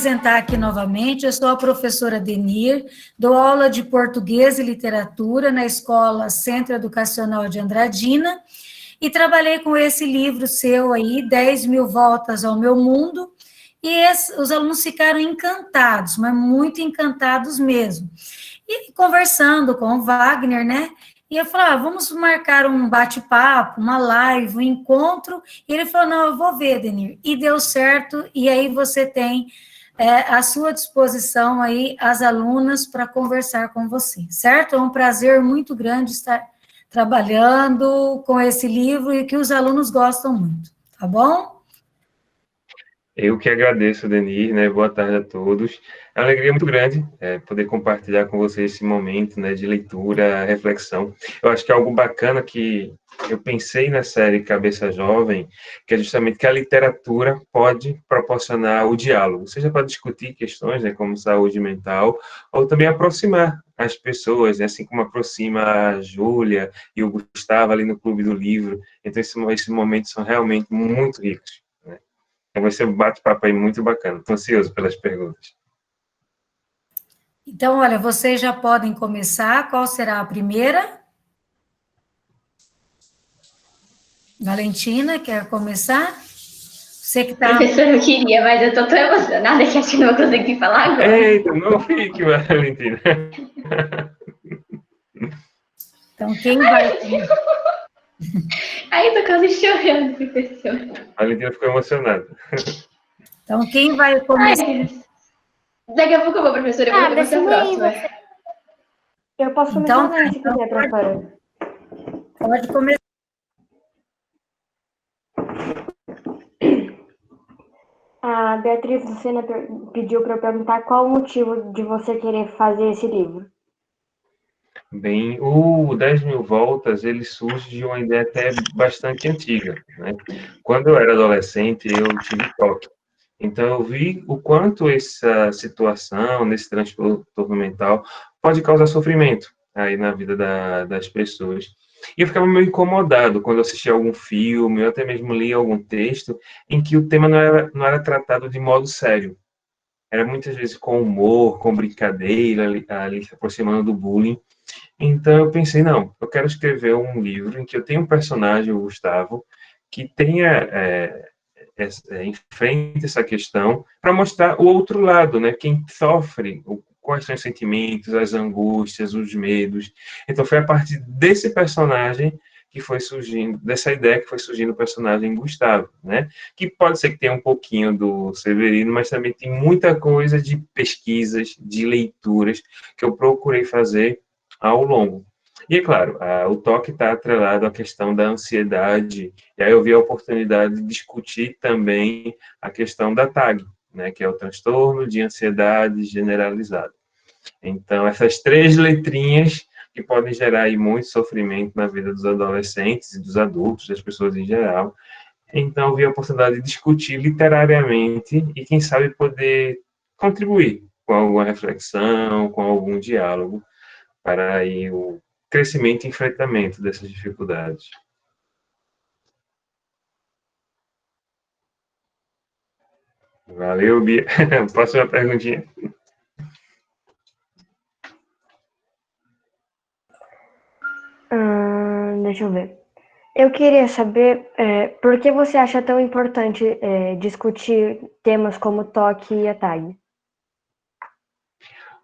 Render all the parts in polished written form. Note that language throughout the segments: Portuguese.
apresentar aqui novamente. Eu sou a professora Denir, dou aula de português e literatura na Escola Centro Educacional de Andradina e trabalhei com esse livro seu aí, 10.000 Voltas ao Meu Mundo, e os alunos ficaram encantados, mas muito encantados mesmo. E conversando com o Wagner, né? E eu falei, vamos marcar um bate-papo, uma live, um encontro. E ele falou, não, eu vou ver, Denir. E deu certo, e aí você tem à sua disposição aí as alunas para conversar com você, certo? É um prazer muito grande estar trabalhando com esse livro e que os alunos gostam muito, tá bom? Eu que agradeço, Denir, né? Boa tarde a todos. É uma alegria muito grande poder compartilhar com vocês esse momento, né, de leitura, reflexão. Eu acho que é algo bacana que eu pensei na série Cabeça Jovem, que é justamente que a literatura pode proporcionar o diálogo, seja para discutir questões, né, como saúde mental, ou também aproximar as pessoas, né, assim como aproxima a Júlia e o Gustavo ali no Clube do Livro. Então, esses momentos são realmente muito ricos. Então, vai ser um bate-papo aí muito bacana. Estou ansioso pelas perguntas. Então, olha, vocês já podem começar. Qual será a primeira? Valentina, quer começar? Você que está... Professora, eu queria, mas eu estou tão emocionada que acho que não vou conseguir falar agora. Eita, não fique, Valentina. Então, quem vai... Ai, eu tô quase chorando, professor. A Valentina ficou emocionada. Então, quem vai começar? Daqui a pouco eu vou, professora, eu vou ser a próxima. Eu posso começar também, se quiser, professora. Pode começar. A Beatriz Lucena pediu para eu perguntar qual o motivo de você querer fazer esse livro. Bem, o 10.000 Voltas, ele surge de uma ideia até bastante antiga, né? Quando eu era adolescente, eu tive toque. Então, eu vi o quanto essa situação, nesse transtorno mental, pode causar sofrimento aí na vida das pessoas. E eu ficava meio incomodado quando eu assistia algum filme, ou até mesmo lia algum texto, em que o tema não era tratado de modo sério. Era muitas vezes com humor, com brincadeira, ali se aproximando do bullying. Então, eu pensei, não, eu quero escrever um livro em que eu tenha um personagem, o Gustavo, que tenha... enfrente essa questão para mostrar o outro lado, né? Quem sofre, quais são os sentimentos, as angústias, os medos. Então, foi a partir desse personagem que foi surgindo, dessa ideia que foi surgindo o personagem Gustavo, né? Que pode ser que tenha um pouquinho do Severino, mas também tem muita coisa de pesquisas, de leituras que eu procurei fazer ao longo. E, é claro, o toque está atrelado à questão da ansiedade, e aí eu vi a oportunidade de discutir também a questão da TAG, né, que é o transtorno de ansiedade generalizado. Então, essas 3 letrinhas que podem gerar aí muito sofrimento na vida dos adolescentes e dos adultos, das pessoas em geral. Então, eu vi a oportunidade de discutir literariamente e, quem sabe, poder contribuir com alguma reflexão, com algum diálogo, para aí o crescimento e enfrentamento dessas dificuldades. Valeu, Bia. Próxima perguntinha. Deixa eu ver. Eu queria saber por que você acha tão importante discutir temas como toque e a TAG?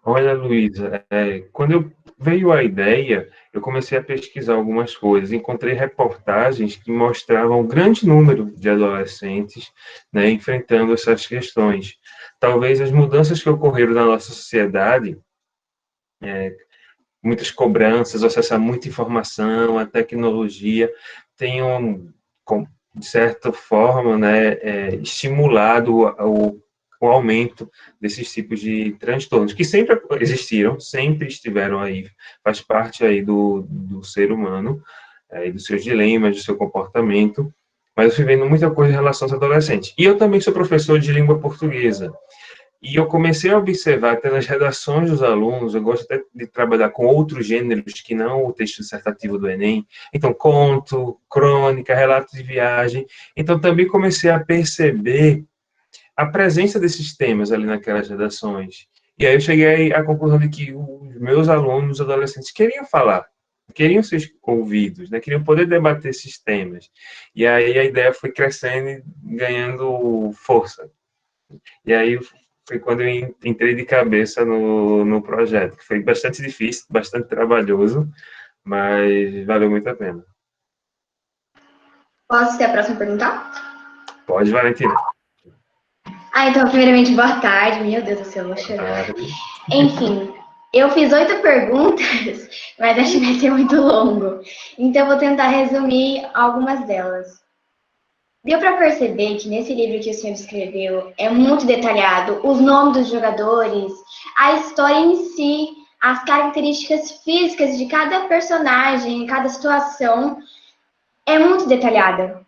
Olha, Luísa, quando veio a ideia, eu comecei a pesquisar algumas coisas. Encontrei reportagens que mostravam um grande número de adolescentes, né, enfrentando essas questões. Talvez as mudanças que ocorreram na nossa sociedade, muitas cobranças, acesso a muita informação, a tecnologia, tenham, de certa forma, né, estimulado o aumento desses tipos de transtornos, que sempre existiram, sempre estiveram aí, faz parte aí do ser humano, dos seus dilemas, do seu comportamento, mas eu fui vendo muita coisa em relação aos adolescentes. E eu também sou professor de língua portuguesa, e eu comecei a observar até nas redações dos alunos, eu gosto até de trabalhar com outros gêneros que não o texto dissertativo do Enem, então conto, crônica, relato de viagem, então também comecei a perceber a presença desses temas ali naquelas redações. E aí eu cheguei à conclusão de que os meus alunos, os adolescentes, queriam falar, queriam ser ouvidos, né? Queriam poder debater esses temas. E aí a ideia foi crescendo e ganhando força. E aí foi quando eu entrei de cabeça no projeto, que foi bastante difícil, bastante trabalhoso, mas valeu muito a pena. Posso ser a próxima a perguntar? Pode, Valentina. Então, primeiramente, boa tarde. Meu Deus do céu, eu vou chorar. Enfim, eu fiz 8 perguntas, mas acho que vai ser muito longo. Então, eu vou tentar resumir algumas delas. Deu para perceber que nesse livro que o senhor escreveu é muito detalhado os nomes dos jogadores, a história em si, as características físicas de cada personagem, cada situação, é muito detalhada.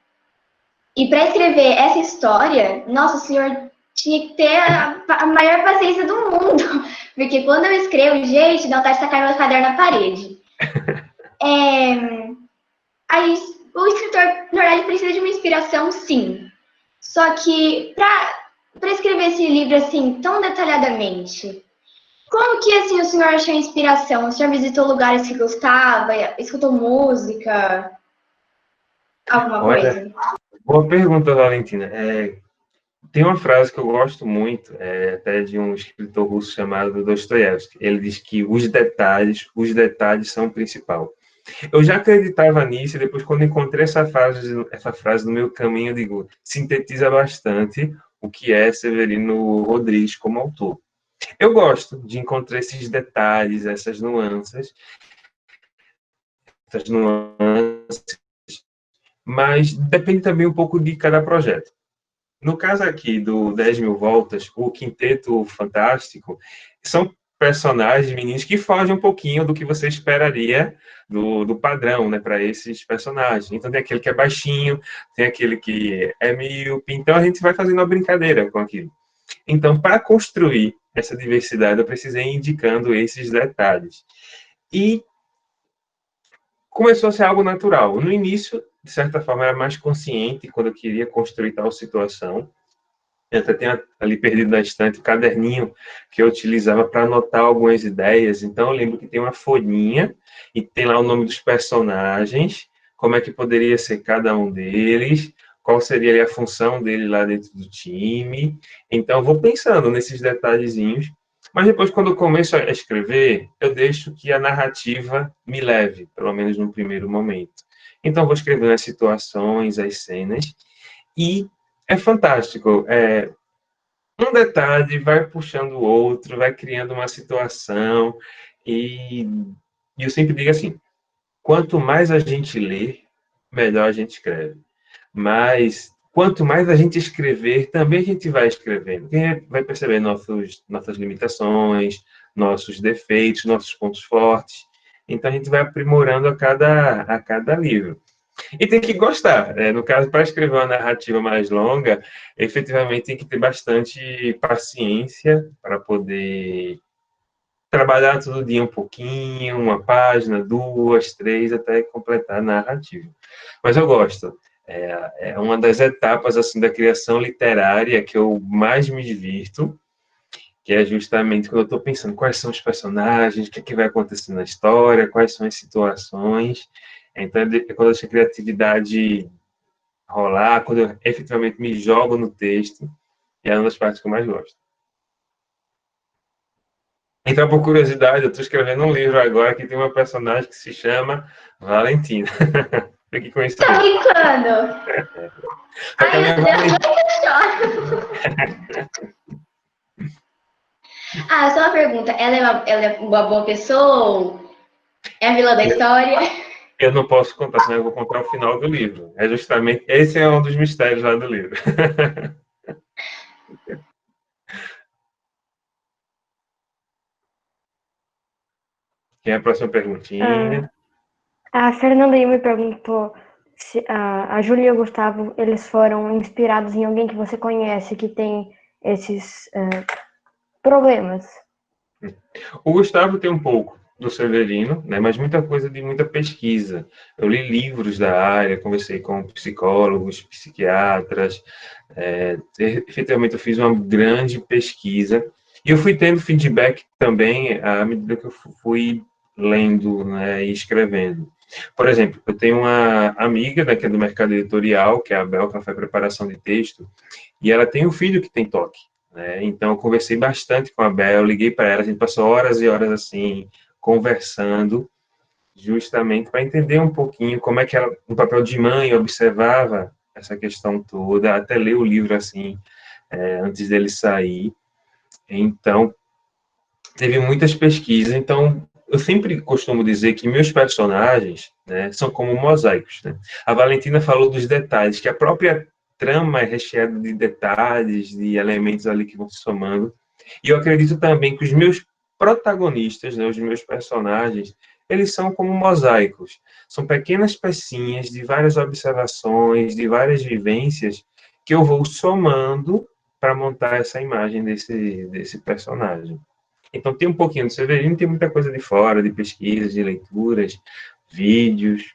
E para escrever essa história, nossa, o senhor tinha que ter a maior paciência do mundo, porque quando eu escrevo, gente, dá vontade de tacar meu caderno na parede. Aí, o escritor, na verdade, precisa de uma inspiração, sim. Só que, para escrever esse livro assim, tão detalhadamente, como que assim, o senhor achou a inspiração? O senhor visitou lugares que gostava, escutou música, alguma coisa? Boa pergunta, Valentina. Tem uma frase que eu gosto muito, até de um escritor russo chamado Dostoiévski. Ele diz que os detalhes são o principal. Eu já acreditava nisso, e depois, quando encontrei essa frase no meu caminho, eu digo, sintetiza bastante o que é Severino Rodrigues como autor. Eu gosto de encontrar esses detalhes, essas nuances, mas depende também um pouco de cada projeto. No caso aqui do 10 mil voltas, o Quinteto Fantástico, são personagens, meninos, que fogem um pouquinho do que você esperaria do padrão, né, para esses personagens. Então, tem aquele que é baixinho, tem aquele que é míope, então a gente vai fazendo uma brincadeira com aquilo. Então, para construir essa diversidade, eu precisei ir indicando esses detalhes. E começou a ser algo natural. No início, de certa forma, era mais consciente quando eu queria construir tal situação. Eu até tenho ali perdido na estante o caderninho que eu utilizava para anotar algumas ideias. Então, eu lembro que tem uma folhinha e tem lá o nome dos personagens, como é que poderia ser cada um deles, qual seria ali a função dele lá dentro do time. Então, eu vou pensando nesses detalhezinhos. Mas depois, quando eu começo a escrever, eu deixo que a narrativa me leve, pelo menos no primeiro momento. Então, eu vou escrevendo as situações, as cenas, e é fantástico. Um detalhe vai puxando o outro, vai criando uma situação, e eu sempre digo assim, quanto mais a gente lê, melhor a gente escreve. Mas quanto mais a gente escrever, também a gente vai escrevendo. Quem vai perceber nossas limitações, nossos defeitos, nossos pontos fortes. Então, a gente vai aprimorando a cada livro. E tem que gostar. No caso, para escrever uma narrativa mais longa, efetivamente tem que ter bastante paciência para poder trabalhar todo dia um pouquinho, uma página, 2, 3, até completar a narrativa. Mas eu gosto. É uma das etapas assim da criação literária que eu mais me divirto, que é justamente quando eu estou pensando quais são os personagens, o que, é que vai acontecer na história, quais são as situações. Então, quando eu deixo a criatividade rolar, quando eu efetivamente me jogo no texto, é uma das partes que eu mais gosto. Então, por curiosidade, eu estou escrevendo um livro agora que tem uma personagem que se chama Valentina. Fique com isso. Tá brincando? Ai, meu Deus, só uma pergunta. Ela é uma boa pessoa? É a vilã da história? Eu não posso contar, senão eu vou contar o final do livro. Esse é um dos mistérios lá do livro. Quem é a próxima perguntinha? A Fernanda me perguntou se a Júlia e o Gustavo, eles foram inspirados em alguém que você conhece que tem esses problemas. O Gustavo tem um pouco. do Severino, né, mas muita coisa de muita pesquisa. Eu li livros da área, conversei com psicólogos, psiquiatras, efetivamente eu fiz uma grande pesquisa, e eu fui tendo feedback também à medida que eu fui lendo, né, e escrevendo. Por exemplo, eu tenho uma amiga, né, que é do mercado editorial, que é a Bel, que ela faz preparação de texto, e ela tem um filho que tem toque, né? Então, eu conversei bastante com a Bel, liguei para ela, a gente passou horas e horas assim, conversando, justamente para entender um pouquinho como é que ela, no papel de mãe, observava essa questão toda, até ler o livro assim, antes dele sair. Então, teve muitas pesquisas. Então, eu sempre costumo dizer que meus personagens, né, são como mosaicos, né? A Valentina falou dos detalhes, que a própria trama é recheada de detalhes, de elementos ali que vão se somando. E eu acredito também que os meus protagonistas, né, os meus personagens, eles são como mosaicos. São pequenas pecinhas de várias observações, de várias vivências, que eu vou somando para montar essa imagem desse personagem. Então, tem um pouquinho do Severino, tem muita coisa de fora, de pesquisas, de leituras, vídeos.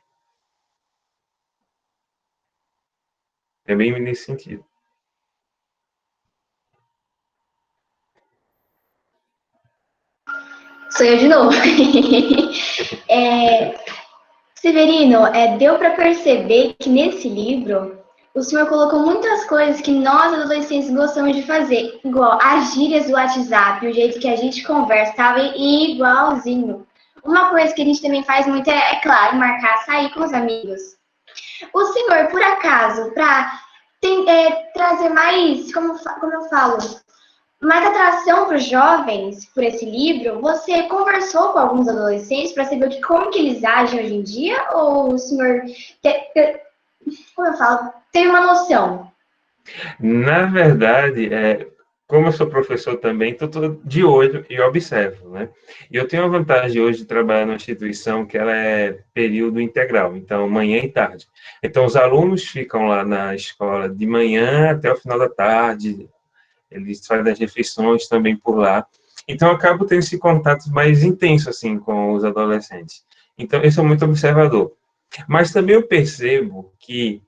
É bem nesse sentido. Sou eu de novo. Severino, deu para perceber que nesse livro o senhor colocou muitas coisas que nós adolescentes gostamos de fazer, igual as gírias do WhatsApp, o jeito que a gente conversa, estava igualzinho. Uma coisa que a gente também faz muito claro, marcar sair com os amigos. O senhor, por acaso, para trazer mais, como eu falo, mais atração para os jovens por esse livro, você conversou com alguns adolescentes para saber como que eles agem hoje em dia? Ou o senhor, como eu falo, tem uma noção? Na verdade, como eu sou professor também, estou de olho e observo, né? E eu tenho a vantagem hoje de trabalhar numa instituição que ela é período integral, então manhã e tarde. Então os alunos ficam lá na escola de manhã até o final da tarde, eles fazem as refeições também por lá. Então eu acabo tendo esse contato mais intenso assim com os adolescentes. Então eu sou muito observador. Mas também eu percebo que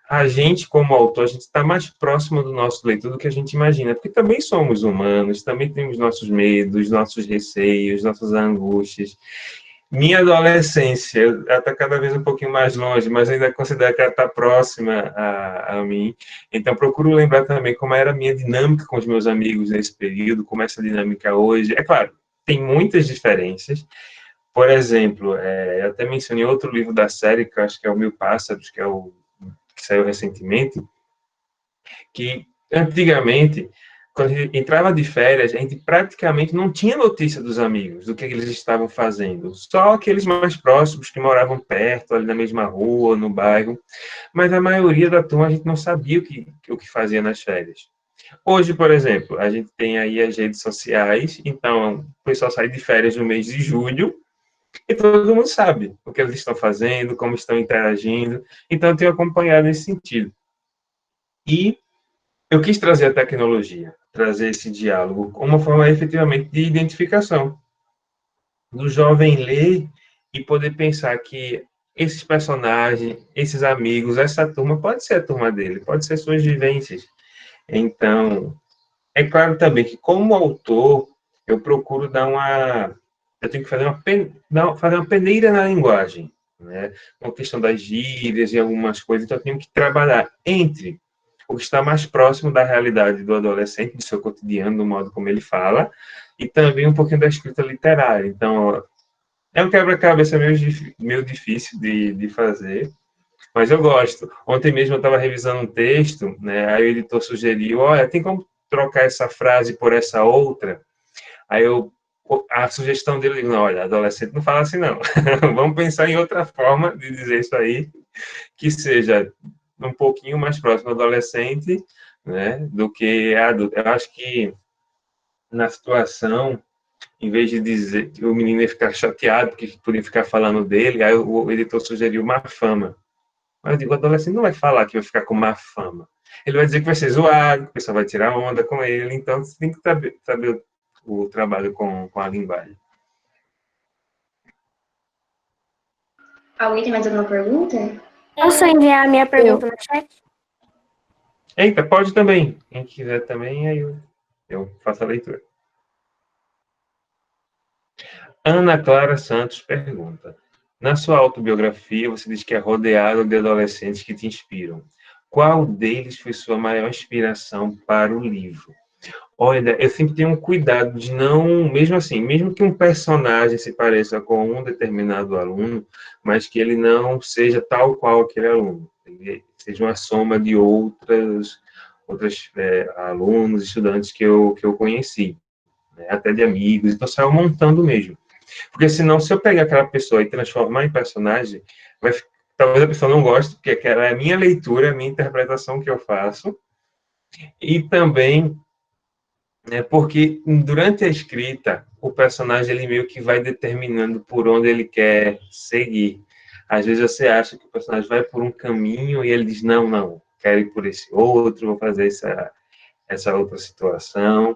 a gente, como autor, a gente está mais próximo do nosso leitor do que a gente imagina, porque também somos humanos, também temos nossos medos, nossos receios, nossas angústias. Minha adolescência está cada vez um pouquinho mais longe, mas ainda considero que ela está próxima a mim. Então, procuro lembrar também como era a minha dinâmica com os meus amigos nesse período, como é essa dinâmica hoje. É claro, tem muitas diferenças. Por exemplo, eu até mencionei outro livro da série, que eu acho que é o Mil Pássaros, que saiu recentemente, que antigamente, quando a gente entrava de férias, a gente praticamente não tinha notícia dos amigos, do que eles estavam fazendo. Só aqueles mais próximos que moravam perto, ali na mesma rua, no bairro. Mas a maioria da turma a gente não sabia o que fazia nas férias. Hoje, por exemplo, a gente tem aí as redes sociais, então o pessoal sai de férias no mês de julho, e todo mundo sabe o que eles estão fazendo, como estão interagindo. Então, eu tenho acompanhado nesse sentido. E eu quis trazer a tecnologia, trazer esse diálogo, como uma forma efetivamente de identificação. Do jovem ler e poder pensar que esses personagens, esses amigos, essa turma, pode ser a turma dele, pode ser suas vivências. Então, é claro também que, como autor, eu procuro eu tenho que fazer uma peneira na linguagem, né? Com a questão das gírias e algumas coisas, então eu tenho que trabalhar entre o que está mais próximo da realidade do adolescente, do seu cotidiano, do modo como ele fala, e também um pouquinho da escrita literária. Então, é um quebra-cabeça meio difícil de fazer, mas eu gosto. Ontem mesmo eu estava revisando um texto, né? Aí o editor sugeriu, olha, tem como trocar essa frase por essa outra? Aí a sugestão dele, não, olha, adolescente não fala assim, não. Vamos pensar em outra forma de dizer isso aí, que seja um pouquinho mais próximo do adolescente, né, do que adulto. Eu acho que na situação, em vez de dizer que o menino ia ficar chateado porque podia ficar falando dele, aí o editor sugeriu má fama. Mas eu digo, o adolescente não vai falar que vai ficar com má fama. Ele vai dizer que vai ser zoado, que o pessoal vai tirar onda com ele, então você tem que saber o trabalho com a linguagem. Alguém tem mais alguma pergunta? Posso enviar a minha pergunta no chat? Eita, pode também. Quem quiser também, aí eu faço a leitura. Ana Clara Santos pergunta: na sua autobiografia, você diz que é rodeado de adolescentes que te inspiram. Qual deles foi sua maior inspiração para o livro? Olha, eu sempre tenho um cuidado de não, mesmo assim, mesmo que um personagem se pareça com um determinado aluno, mas que ele não seja tal qual aquele aluno, ele seja uma soma de outros alunos, estudantes que eu conheci, né, até de amigos, então saiu montando mesmo. Porque senão, se eu pegar aquela pessoa e transformar em personagem, talvez a pessoa não goste, porque aquela é a minha leitura, a minha interpretação que eu faço, e também porque durante a escrita, o personagem ele meio que vai determinando por onde ele quer seguir. Às vezes você acha que o personagem vai por um caminho e ele diz, não, quero ir por esse outro, vou fazer essa outra situação.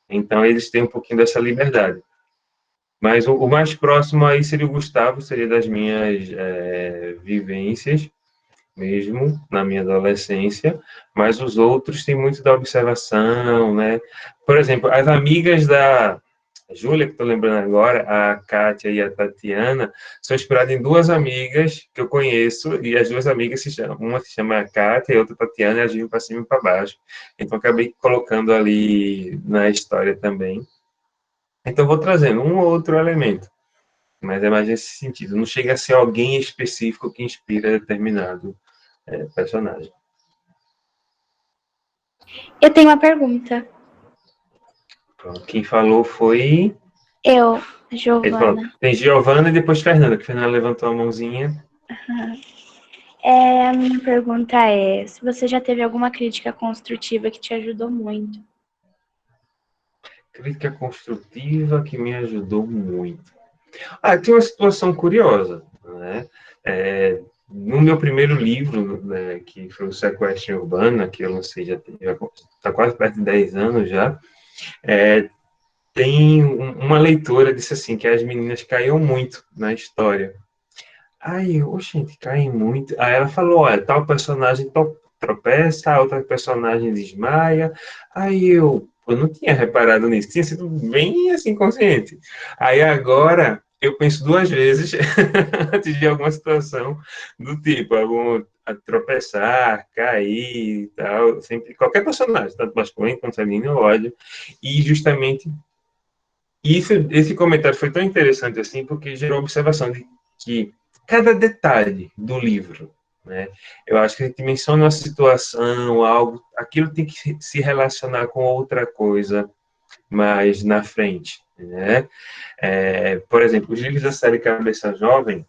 Então, eles têm um pouquinho dessa liberdade. Mas o mais próximo aí seria o Gustavo, seria das minhas vivências, mesmo na minha adolescência, mas os outros têm muito da observação, né? Por exemplo, as amigas da Júlia, que estou lembrando agora, a Kátia e a Tatiana, são inspiradas em duas amigas que eu conheço, e as duas amigas uma se chama Kátia e a outra Tatiana, e elas vivem para cima e para baixo. Então, acabei colocando ali na história também. Então, vou trazendo um ou outro elemento, mas é mais nesse sentido. Não chega a ser alguém específico que inspira determinado personagem. Eu tenho uma pergunta. Pronto, quem falou foi... Eu, Ele falou, Giovana. tem Giovana e depois Fernanda, que a Fernanda levantou a mãozinha. A minha pergunta é, se você já teve alguma crítica construtiva que te ajudou muito? Crítica construtiva que me ajudou muito. Tem uma situação curiosa, né? No meu primeiro livro, né, que foi o Sequestro Urbana, que eu lancei já está quase perto de 10 anos já, tem uma leitora disse assim, que as meninas caíam muito na história. Aí, gente, caem muito. Aí ela falou, olha, tal personagem tropeça, a outra personagem desmaia. Aí eu não tinha reparado nisso, tinha sido bem assim consciente. Aí agora eu penso duas vezes antes de alguma situação do tipo, a tropeçar, cair e tal, sempre, qualquer personagem, tanto masculino quanto feminino, eu olho. E justamente esse comentário foi tão interessante assim, porque gerou a observação de que cada detalhe do livro, né, eu acho que a gente menciona uma situação, algo, aquilo tem que se relacionar com outra coisa mais na frente, né? Por exemplo, os livros da série Cabeça Jovem,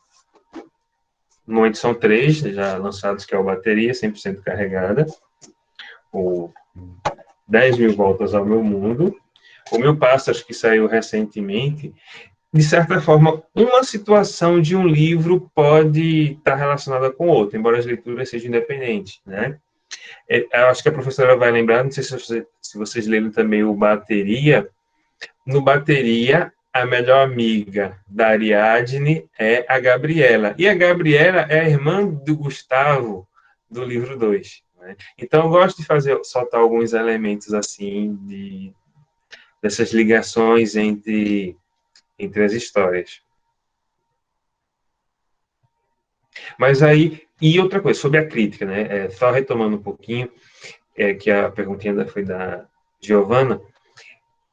no momento são 3, já lançados, que é o Bateria, 100% carregada, o 10.000 Voltas ao Meu Mundo, o Mil Pássaros, que saiu recentemente. De certa forma, uma situação de um livro pode estar relacionada com outra, embora as leituras sejam independentes, né? Eu acho que a professora vai lembrar, não sei se vocês leram também o Bateria. No Bateria, a melhor amiga da Ariadne é a Gabriela. E a Gabriela é a irmã do Gustavo, do livro 2. Né? Então, eu gosto de soltar alguns elementos assim, dessas ligações entre as histórias. Mas aí, e outra coisa, sobre a crítica, né? Só retomando um pouquinho, que a perguntinha foi da Giovana,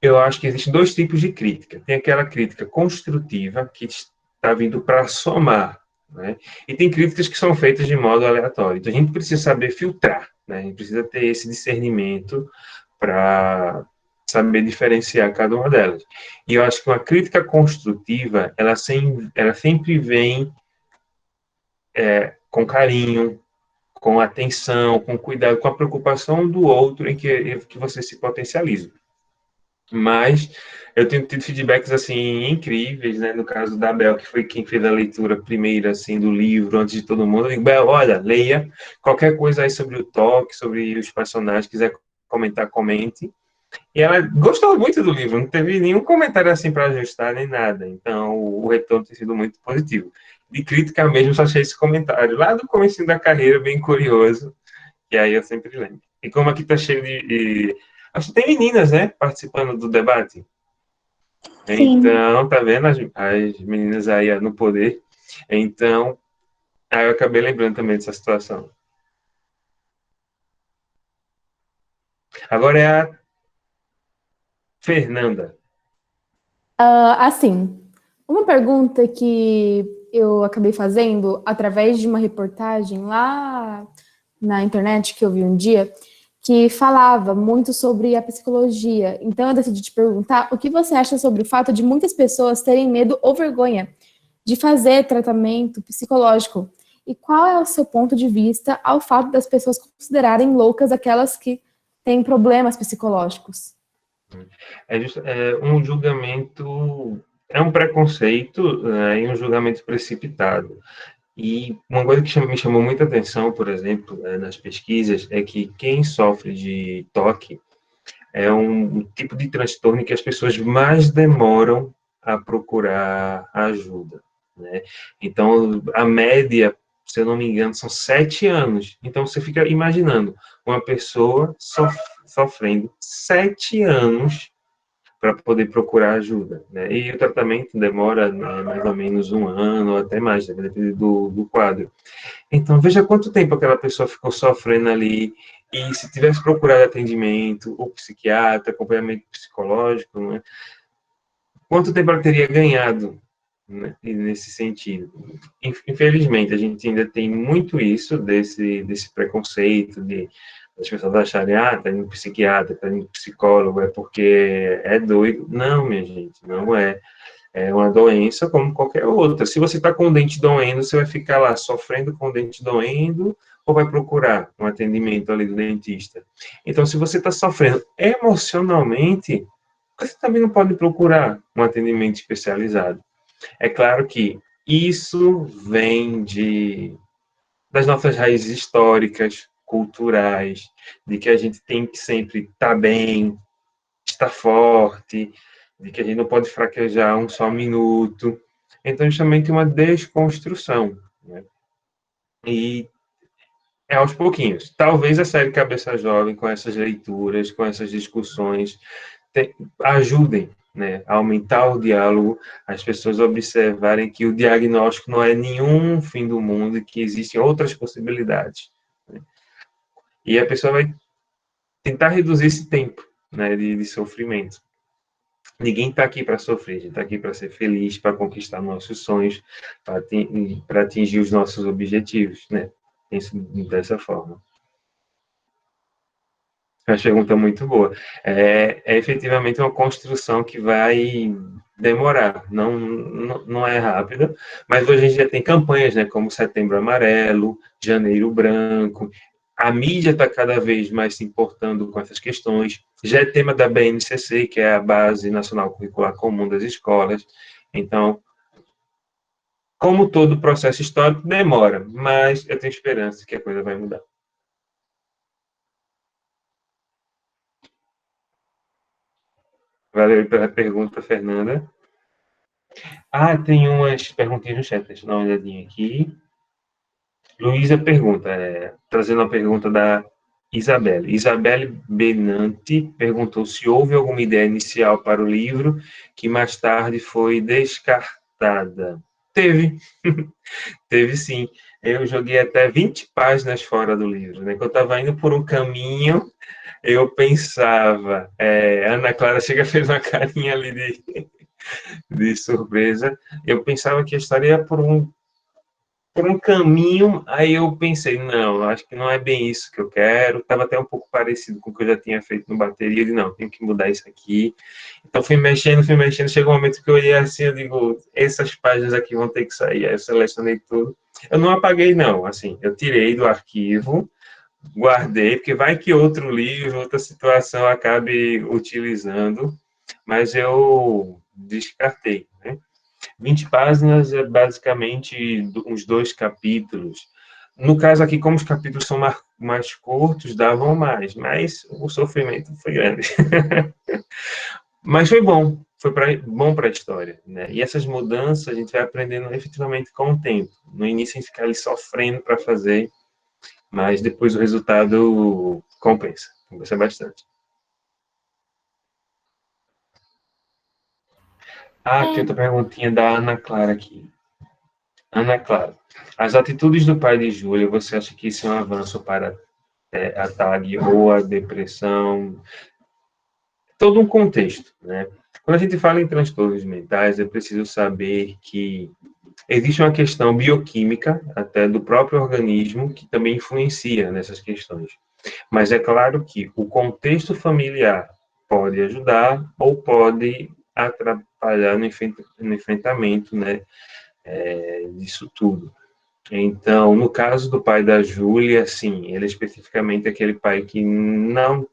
eu acho que existem 2 tipos de crítica. Tem aquela crítica construtiva, que está vindo para somar, né? E tem críticas que são feitas de modo aleatório. Então, a gente precisa saber filtrar, né? A gente precisa ter esse discernimento para saber diferenciar cada uma delas. E eu acho que uma crítica construtiva, ela sempre vem com carinho, com atenção, com cuidado, com a preocupação do outro em que você se potencializa. Mas eu tenho tido feedbacks assim incríveis, né? No caso da Bel, que foi quem fez a leitura primeira assim do livro antes de todo mundo. Eu digo, Bel, olha, leia qualquer coisa aí sobre o toque, sobre os personagens, quiser comentar, comente. E ela gostou muito do livro, não teve nenhum comentário assim para ajustar nem nada. Então o retorno tem sido muito positivo. de crítica mesmo, só achei esse comentário, lá do começo da carreira, bem curioso, e aí eu sempre lembro. E como aqui tá cheio acho que tem meninas, né, participando do debate. Sim. Então, tá vendo as meninas aí no poder? Então, aí eu acabei lembrando também dessa situação. Agora é a Fernanda. Assim, uma pergunta que eu acabei fazendo através de uma reportagem lá na internet que eu vi um dia, que falava muito sobre a psicologia. Então eu decidi te perguntar o que você acha sobre o fato de muitas pessoas terem medo ou vergonha de fazer tratamento psicológico. E qual é o seu ponto de vista ao fato das pessoas considerarem loucas aquelas que têm problemas psicológicos? É um julgamento, é um preconceito, né, e um julgamento precipitado. E uma coisa que me chamou muita atenção, por exemplo, nas pesquisas, é que quem sofre de toque é um tipo de transtorno que as pessoas mais demoram a procurar ajuda, né? Então, a média, se eu não me engano, são 7 anos. Então, você fica imaginando uma pessoa sofrendo 7 anos para poder procurar ajuda, né? E o tratamento demora, né, mais ou menos 1 ano ou até mais, né, dependendo do quadro. Então, veja quanto tempo aquela pessoa ficou sofrendo ali, e se tivesse procurado atendimento, ou psiquiatra, acompanhamento psicológico, né, quanto tempo ela teria ganhado, né, nesse sentido. Infelizmente, a gente ainda tem muito isso, desse preconceito, de as pessoas acharem, tá indo psiquiatra, tá indo psicólogo, é porque é doido. Não, minha gente, não é. É uma doença como qualquer outra. Se você está com o dente doendo, você vai ficar lá sofrendo com o dente doendo ou vai procurar um atendimento ali do dentista? Então, se você está sofrendo emocionalmente, você também não pode procurar um atendimento especializado. É claro que isso vem das nossas raízes históricas, culturais, de que a gente tem que sempre estar bem, estar forte, de que a gente não pode fraquejar um só minuto. Então, justamente uma desconstrução, né? E é aos pouquinhos. Talvez a série Cabeça Jovem, com essas leituras, com essas discussões, ajudem, né, a aumentar o diálogo, as pessoas observarem que o diagnóstico não é nenhum fim do mundo e que existem outras possibilidades, né? E a pessoa vai tentar reduzir esse tempo, né, de sofrimento. Ninguém está aqui para sofrer, a gente está aqui para ser feliz, para conquistar nossos sonhos, para atingir os nossos objetivos, né? Penso dessa forma. É uma pergunta muito boa. É efetivamente uma construção que vai demorar, não é rápida, mas hoje a gente já tem campanhas, né, como Setembro Amarelo, Janeiro Branco. A mídia está cada vez mais se importando com essas questões. Já é tema da BNCC, que é a Base Nacional Curricular Comum das Escolas. Então, como todo processo histórico, demora, mas eu tenho esperança que a coisa vai mudar. Valeu pela pergunta, Fernanda. Tem umas perguntinhas no chat, deixa eu dar uma olhadinha aqui. Luísa pergunta, trazendo a pergunta da Isabelle. Isabelle Benanti perguntou se houve alguma ideia inicial para o livro que mais tarde foi descartada. Teve. Teve sim. Eu joguei até 20 páginas fora do livro, né? Quando eu estava indo por um caminho, eu pensava, Ana Clara chega fez uma carinha ali de surpresa, eu pensava que eu estaria por um caminho, aí eu pensei, não, acho que não é bem isso que eu quero, estava até um pouco parecido com o que eu já tinha feito no bateria, eu disse, não, tenho que mudar isso aqui. Então fui mexendo, chegou um momento que eu olhei assim, eu digo, essas páginas aqui vão ter que sair, aí eu selecionei tudo. Eu não apaguei, não, assim, eu tirei do arquivo, guardei, porque vai que outro livro, outra situação acabe utilizando, mas eu descartei, né? 20 páginas é basicamente uns 2 capítulos. No caso aqui, como os capítulos são mais curtos, davam mais, mas o sofrimento foi grande. Mas bom para a história, né? E essas mudanças a gente vai aprendendo efetivamente com o tempo. No início a gente fica ali sofrendo para fazer, mas depois o resultado compensa bastante. Tem outra perguntinha da Ana Clara aqui. Ana Clara, as atitudes do pai de Júlia, você acha que isso é um avanço para a TAG ou a depressão? Todo um contexto, né? Quando a gente fala em transtornos mentais, é preciso saber que existe uma questão bioquímica, até do próprio organismo, que também influencia nessas questões. Mas é claro que o contexto familiar pode ajudar ou pode atrapalhar no enfrentamento, né, disso tudo. Então, no caso do pai da Júlia, sim, ele é especificamente aquele pai que não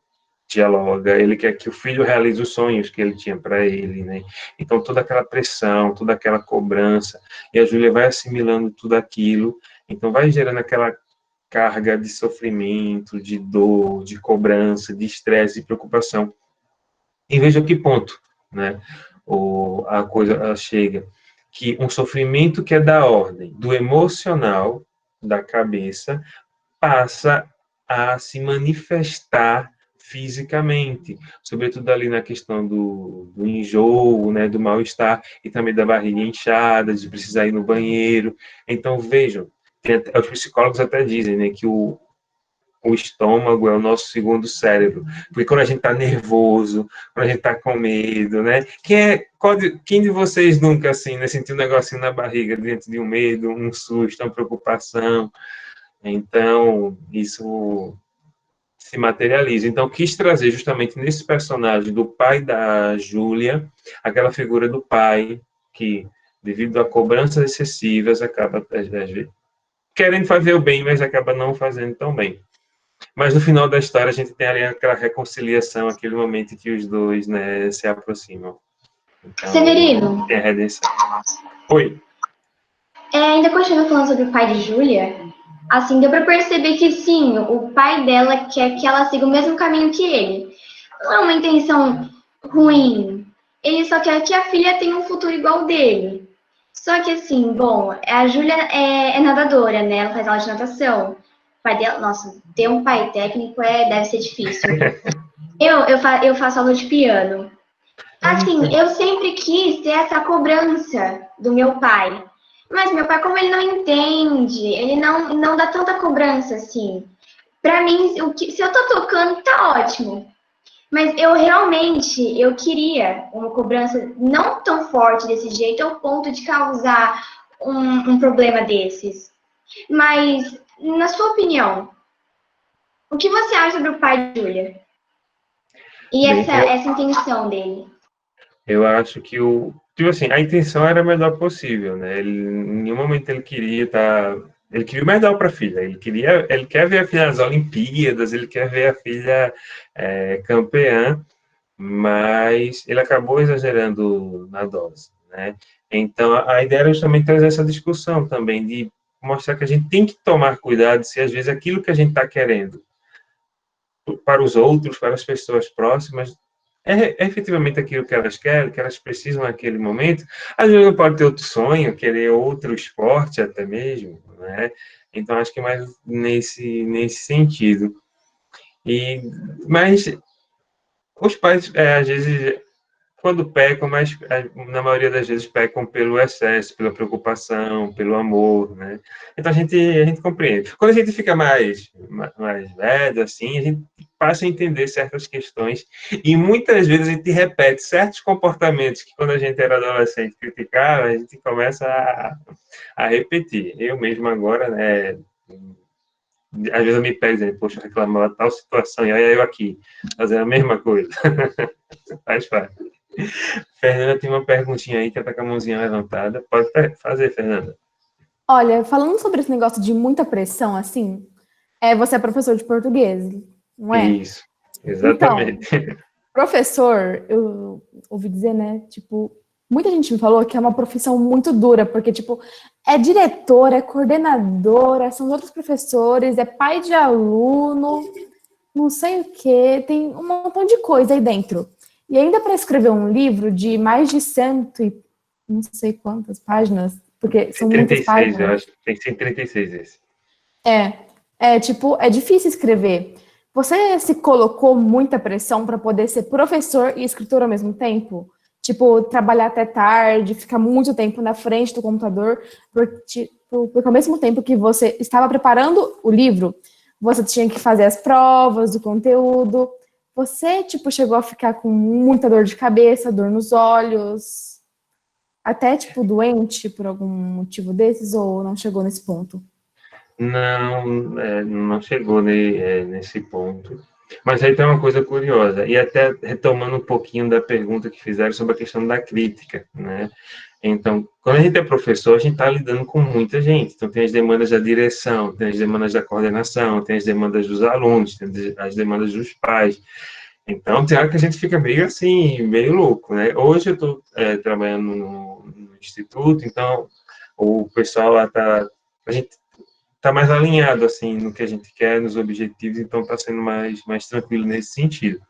dialoga, ele quer que o filho realize os sonhos que ele tinha para ele, né? Então, toda aquela pressão, toda aquela cobrança, e a Júlia vai assimilando tudo aquilo, então vai gerando aquela carga de sofrimento, de dor, de cobrança, de estresse, de preocupação. E veja que ponto, né? A coisa chega, que um sofrimento que é da ordem do emocional, da cabeça, passa a se manifestar fisicamente, sobretudo ali na questão do enjoo, né, do mal-estar, e também da barriga inchada, de precisar ir no banheiro. Então, vejam, os psicólogos até dizem, né, que o estômago é o nosso segundo cérebro, porque quando a gente está nervoso, quando a gente está com medo, né? Quem de vocês nunca, assim, né, sentiu um negocinho na barriga diante de um medo, um susto, uma preocupação? Então, isso se materializa. Então, quis trazer justamente nesse personagem do pai da Júlia, aquela figura do pai que, devido a cobranças excessivas, acaba, às vezes, querendo fazer o bem, mas acaba não fazendo tão bem. Mas no final da história a gente tem ali aquela reconciliação, aquele momento em que os dois, né, se aproximam. Então, Severino. Tem a redenção. Oi. Ainda continuando falando sobre o pai de Júlia, assim, deu pra perceber que sim, o pai dela quer que ela siga o mesmo caminho que ele. Não é uma intenção ruim. Ele só quer que a filha tenha um futuro igual dele. Só que assim, bom, a Júlia é nadadora, né? Ela faz aula de natação. O pai dela, nossa, ter um pai técnico deve ser difícil. Eu faço aula de piano. Assim, eu sempre quis ter essa cobrança do meu pai. Mas meu pai, como ele não entende, ele não dá tanta cobrança assim. Pra mim, se eu tô tocando, tá ótimo. Mas eu queria uma cobrança não tão forte desse jeito, ao ponto de causar um problema desses. Mas, na sua opinião, o que você acha sobre o pai de Júlia? E essa intenção dele? Eu acho que a intenção era a melhor possível, né? Ele, em nenhum momento ele queria ele queria o melhor para a filha. Ele quer ver a filha nas Olimpíadas, ele quer ver a filha campeã, mas ele acabou exagerando na dose, né? Então, a ideia era justamente trazer essa discussão também, de mostrar que a gente tem que tomar cuidado se, às vezes, aquilo que a gente está querendo para os outros, para as pessoas próximas, é efetivamente aquilo que elas querem, que elas precisam naquele momento. Às vezes pode ter outro sonho, querer outro esporte até mesmo, né? Então, acho que é mais nesse sentido. Mas os pais, às vezes, quando pecam, mas na maioria das vezes pecam pelo excesso, pela preocupação, pelo amor, né? Então a gente compreende. Quando a gente fica mais velho, assim, a gente passa a entender certas questões e muitas vezes a gente repete certos comportamentos que quando a gente era adolescente criticava, a gente começa a repetir. Eu mesmo agora, né, às vezes eu me pego dizendo, poxa, reclamava tal situação, e aí eu aqui, fazendo a mesma coisa. Faz parte. Fernanda tem uma perguntinha aí que ela tá com a mãozinha levantada. Pode fazer, Fernanda. Olha, falando sobre esse negócio de muita pressão, assim, você é professor de português, não é? Isso, exatamente. Então, professor, eu ouvi dizer, né, tipo, muita gente me falou que é uma profissão muito dura, porque, tipo, é diretor, é coordenadora, são outros professores, é pai de aluno, não sei o quê, tem um montão de coisa aí dentro. E ainda para escrever um livro de mais de cento e não sei quantas páginas, porque são muitas 36, eu páginas. acho. Tem 136 esse. Tipo, é difícil escrever. Você se colocou muita pressão para poder ser professor e escritor ao mesmo tempo? Tipo, trabalhar até tarde, ficar muito tempo na frente do computador, porque ao mesmo tempo que você estava preparando o livro, você tinha que fazer as provas do conteúdo. Você, tipo, chegou a ficar com muita dor de cabeça, dor nos olhos, até, tipo, doente por algum motivo desses, ou não chegou nesse ponto? Não, não chegou nesse ponto. Mas aí tem uma coisa curiosa, e até retomando um pouquinho da pergunta que fizeram sobre a questão da crítica, né? Então, quando a gente é professor, a gente está lidando com muita gente. Então, tem as demandas da direção, tem as demandas da coordenação, tem as demandas dos alunos, tem as demandas dos pais. Então, tem hora que a gente fica meio assim, meio louco, né? Hoje eu estou trabalhando no instituto, então o pessoal lá a gente está mais alinhado, assim, no que a gente quer, nos objetivos, então está sendo mais tranquilo nesse sentido.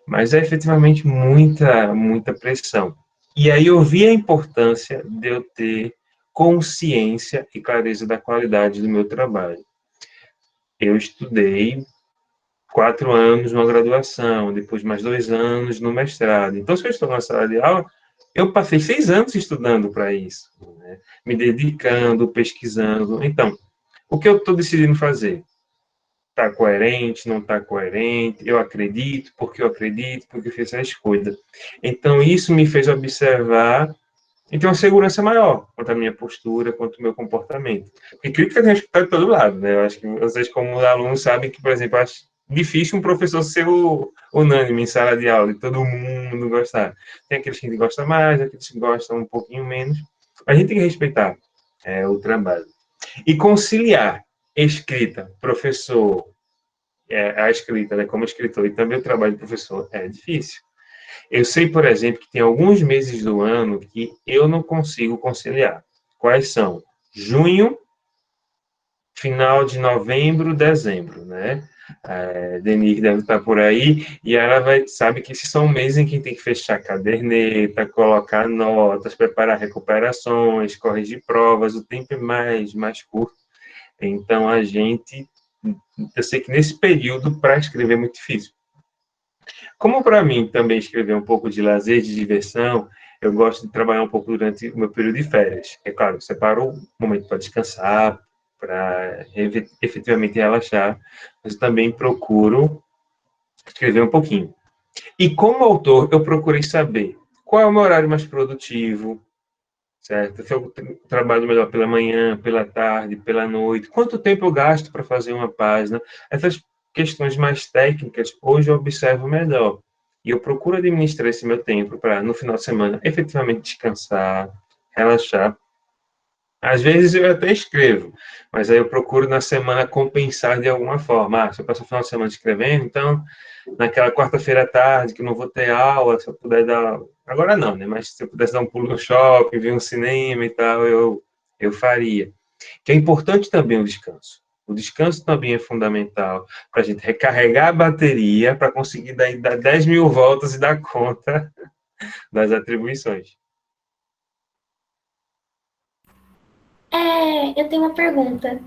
Mas é efetivamente muita pressão. E aí eu vi a importância de eu ter consciência e clareza da qualidade do meu trabalho. Eu estudei 4 anos numa graduação, depois mais 2 anos no mestrado. Então, se eu estou na sala de aula, eu passei 6 anos estudando para isso, né? Me dedicando, pesquisando. Então, o que eu estou decidindo fazer? Está coerente, não está coerente? Eu acredito, porque eu fiz essa escolha. Então, isso me fez observar e ter uma segurança maior quanto à minha postura, quanto ao meu comportamento. Porque crítica tem que estar de todo lado, né? Eu acho que vocês, como alunos, sabem que, por exemplo, eu acho difícil um professor ser unânime em sala de aula e todo mundo gostar. Tem aqueles que gostam mais, aqueles que gostam um pouquinho menos. A gente tem que respeitar o trabalho. E conciliar escrita, professor, a escrita, né, como escritor, e também o trabalho de professor, é difícil. Eu sei, por exemplo, que tem alguns meses do ano que eu não consigo conciliar. Quais são? Junho, final de novembro, dezembro, né? Denise deve estar por aí, e ela sabe que esses são meses em que tem que fechar caderneta, colocar notas, preparar recuperações, corrigir provas, o tempo é mais curto. Então, eu sei que nesse período, para escrever é muito difícil. Como para mim também escrever um pouco de lazer, de diversão, eu gosto de trabalhar um pouco durante o meu período de férias. É claro, eu separo um momento para descansar, para efetivamente relaxar, mas eu também procuro escrever um pouquinho. E como autor, eu procurei saber qual é o meu horário mais produtivo, certo? Se eu trabalho melhor pela manhã, pela tarde, pela noite, quanto tempo eu gasto para fazer uma página? Essas questões mais técnicas, hoje eu observo melhor. E eu procuro administrar esse meu tempo para, no final de semana, efetivamente descansar, relaxar. Às vezes eu até escrevo, mas aí eu procuro na semana compensar de alguma forma. Se eu passo o final de semana escrevendo, então, naquela quarta-feira à tarde, que eu não vou ter aula, se eu puder dar... Agora não, né? Mas se eu pudesse dar um pulo no shopping, ver um cinema e tal, eu faria. Que é importante também o descanso. O descanso também é fundamental para a gente recarregar a bateria para conseguir dar 10 mil voltas e dar conta das atribuições. Eu tenho uma pergunta.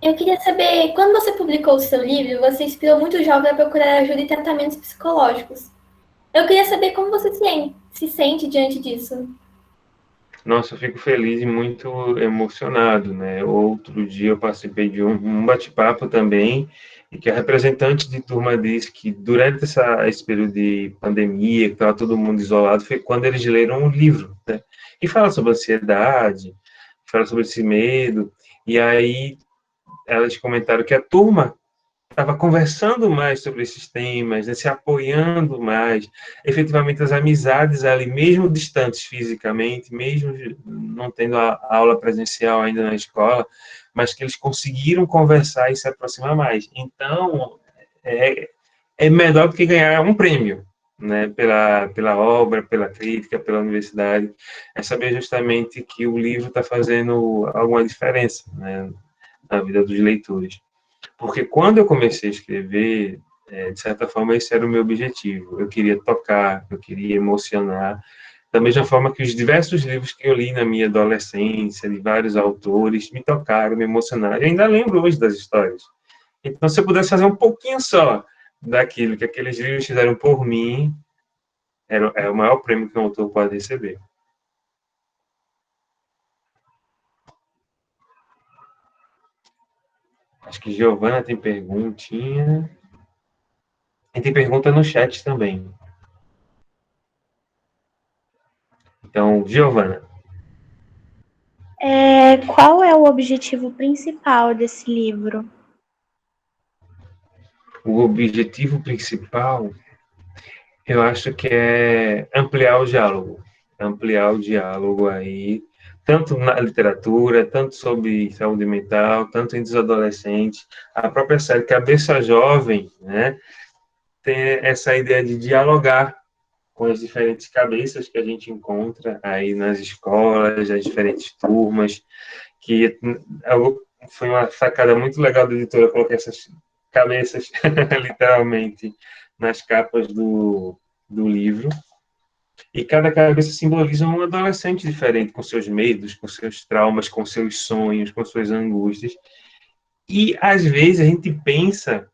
Eu queria saber, quando você publicou o seu livro, você inspirou muitos jovens a procurar ajuda e tratamentos psicológicos. Eu queria saber como você se sente diante disso. Nossa, eu fico feliz e muito emocionado, né? Outro dia eu participei de um bate-papo também, e que a representante de turma disse que durante esse período de pandemia, que estava todo mundo isolado, foi quando eles leram um livro, né? Que fala sobre ansiedade, fala sobre esse medo, e aí elas comentaram que a turma estava conversando mais sobre esses temas, né, se apoiando mais, efetivamente as amizades ali, mesmo distantes fisicamente, mesmo não tendo a aula presencial ainda na escola, mas que eles conseguiram conversar e se aproximar mais. Então, é melhor do que ganhar um prêmio, né, pela obra, pela crítica, pela universidade, é saber justamente que o livro está fazendo alguma diferença, né, na vida dos leitores. Porque quando eu comecei a escrever, De certa forma, esse era o meu objetivo. Eu queria tocar, eu queria emocionar, da mesma forma que os diversos livros que eu li na minha adolescência, de vários autores, me tocaram, me emocionaram. Eu ainda lembro hoje das histórias. Então, se eu pudesse fazer um pouquinho só daquilo que aqueles livros fizeram por mim, é o maior prêmio que um autor pode receber. Acho que Giovana tem perguntinha. E tem pergunta no chat também. Então, Giovana. Qual é o objetivo principal desse livro? O objetivo principal, eu acho que é ampliar o diálogo. Ampliar o diálogo aí, tanto na literatura, tanto sobre saúde mental, tanto entre os adolescentes. A própria série Cabeça Jovem, né, tem essa ideia de dialogar com as diferentes cabeças que a gente encontra aí nas escolas, as diferentes turmas, que foi uma sacada muito legal da editora colocar essas cabeças, literalmente, nas capas do livro. E cada cabeça simboliza um adolescente diferente, com seus medos, com seus traumas, com seus sonhos, com suas angústias. E, às vezes, a gente pensa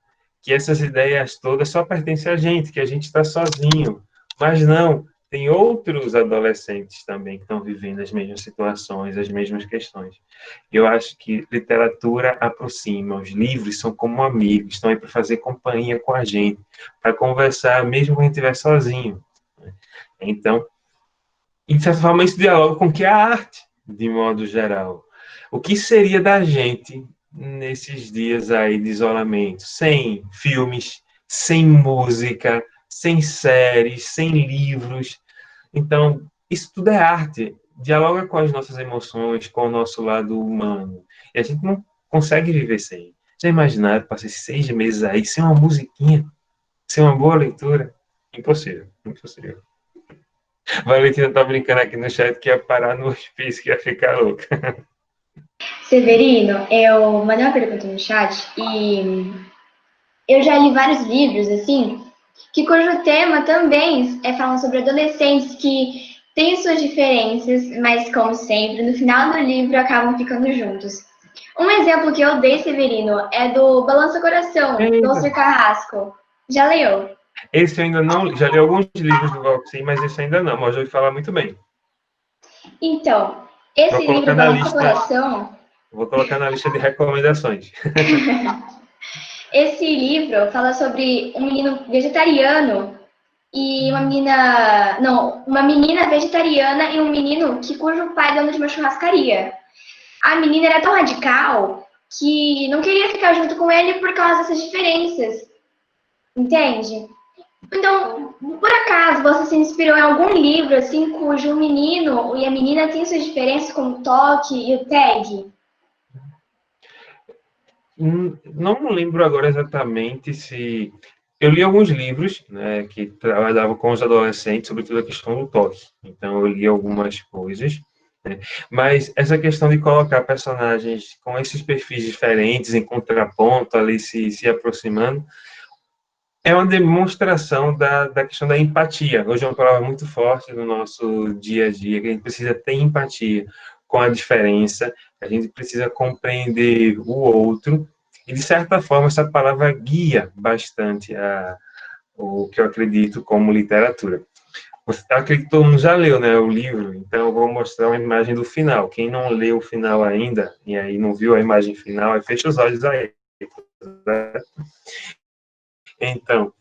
que essas ideias todas só pertencem a gente, que a gente está sozinho. Mas não, tem outros adolescentes também que estão vivendo as mesmas situações, as mesmas questões. Eu acho que literatura aproxima, os livros são como amigos, estão aí para fazer companhia com a gente, para conversar, mesmo quando a gente estiver sozinho. Então, de certa forma, isso dialoga com o que é a arte, de modo geral. O que seria da gente nesses dias aí de isolamento, sem filmes, sem música, sem séries, sem livros? Então, isso tudo é arte, dialoga com as nossas emoções, com o nosso lado humano. E a gente não consegue viver sem. Já imaginaram passar 6 meses aí sem uma musiquinha, sem uma boa leitura? Impossível, impossível. Valentina tá brincando aqui no chat que ia parar no hospício, que ia ficar louca. Severino, eu mandei uma pergunta no chat e eu já li vários livros, assim, cujo tema também é falando sobre adolescentes que têm suas diferenças, mas, como sempre, no final do livro acabam ficando juntos. Um exemplo que eu dei, Severino, é do Balança Coração, do Oscar Carrasco. Já leu? Esse eu ainda não... Já li alguns livros do Valkyrie, mas esse ainda não, mas já ouvi falar muito bem. Então, esse livro, Balança Coração... Vou colocar na lista de recomendações. Esse livro fala sobre um menino vegetariano e uma menina... Não, uma menina vegetariana e um menino cujo pai é dono de uma churrascaria. A menina era tão radical que não queria ficar junto com ele por causa dessas diferenças. Entende? Então, por acaso, você se inspirou em algum livro, assim, cujo o menino e a menina têm suas diferenças, como o toque e o tag? Não lembro agora exatamente se... Eu li alguns livros, né, que trabalhavam com os adolescentes, sobretudo a questão do toque. Então, eu li algumas coisas, né? Mas essa questão de colocar personagens com esses perfis diferentes, em contraponto, ali se aproximando, é uma demonstração da questão da empatia. Hoje é uma palavra muito forte no nosso dia a dia, que a gente precisa ter empatia com a diferença, a gente precisa compreender o outro, e, de certa forma, essa palavra guia bastante o que eu acredito como literatura. Eu acredito que todo mundo já leu, né, o livro, então eu vou mostrar uma imagem do final. Quem não leu o final ainda, e aí não viu a imagem final, aí fecha os olhos aí. Então,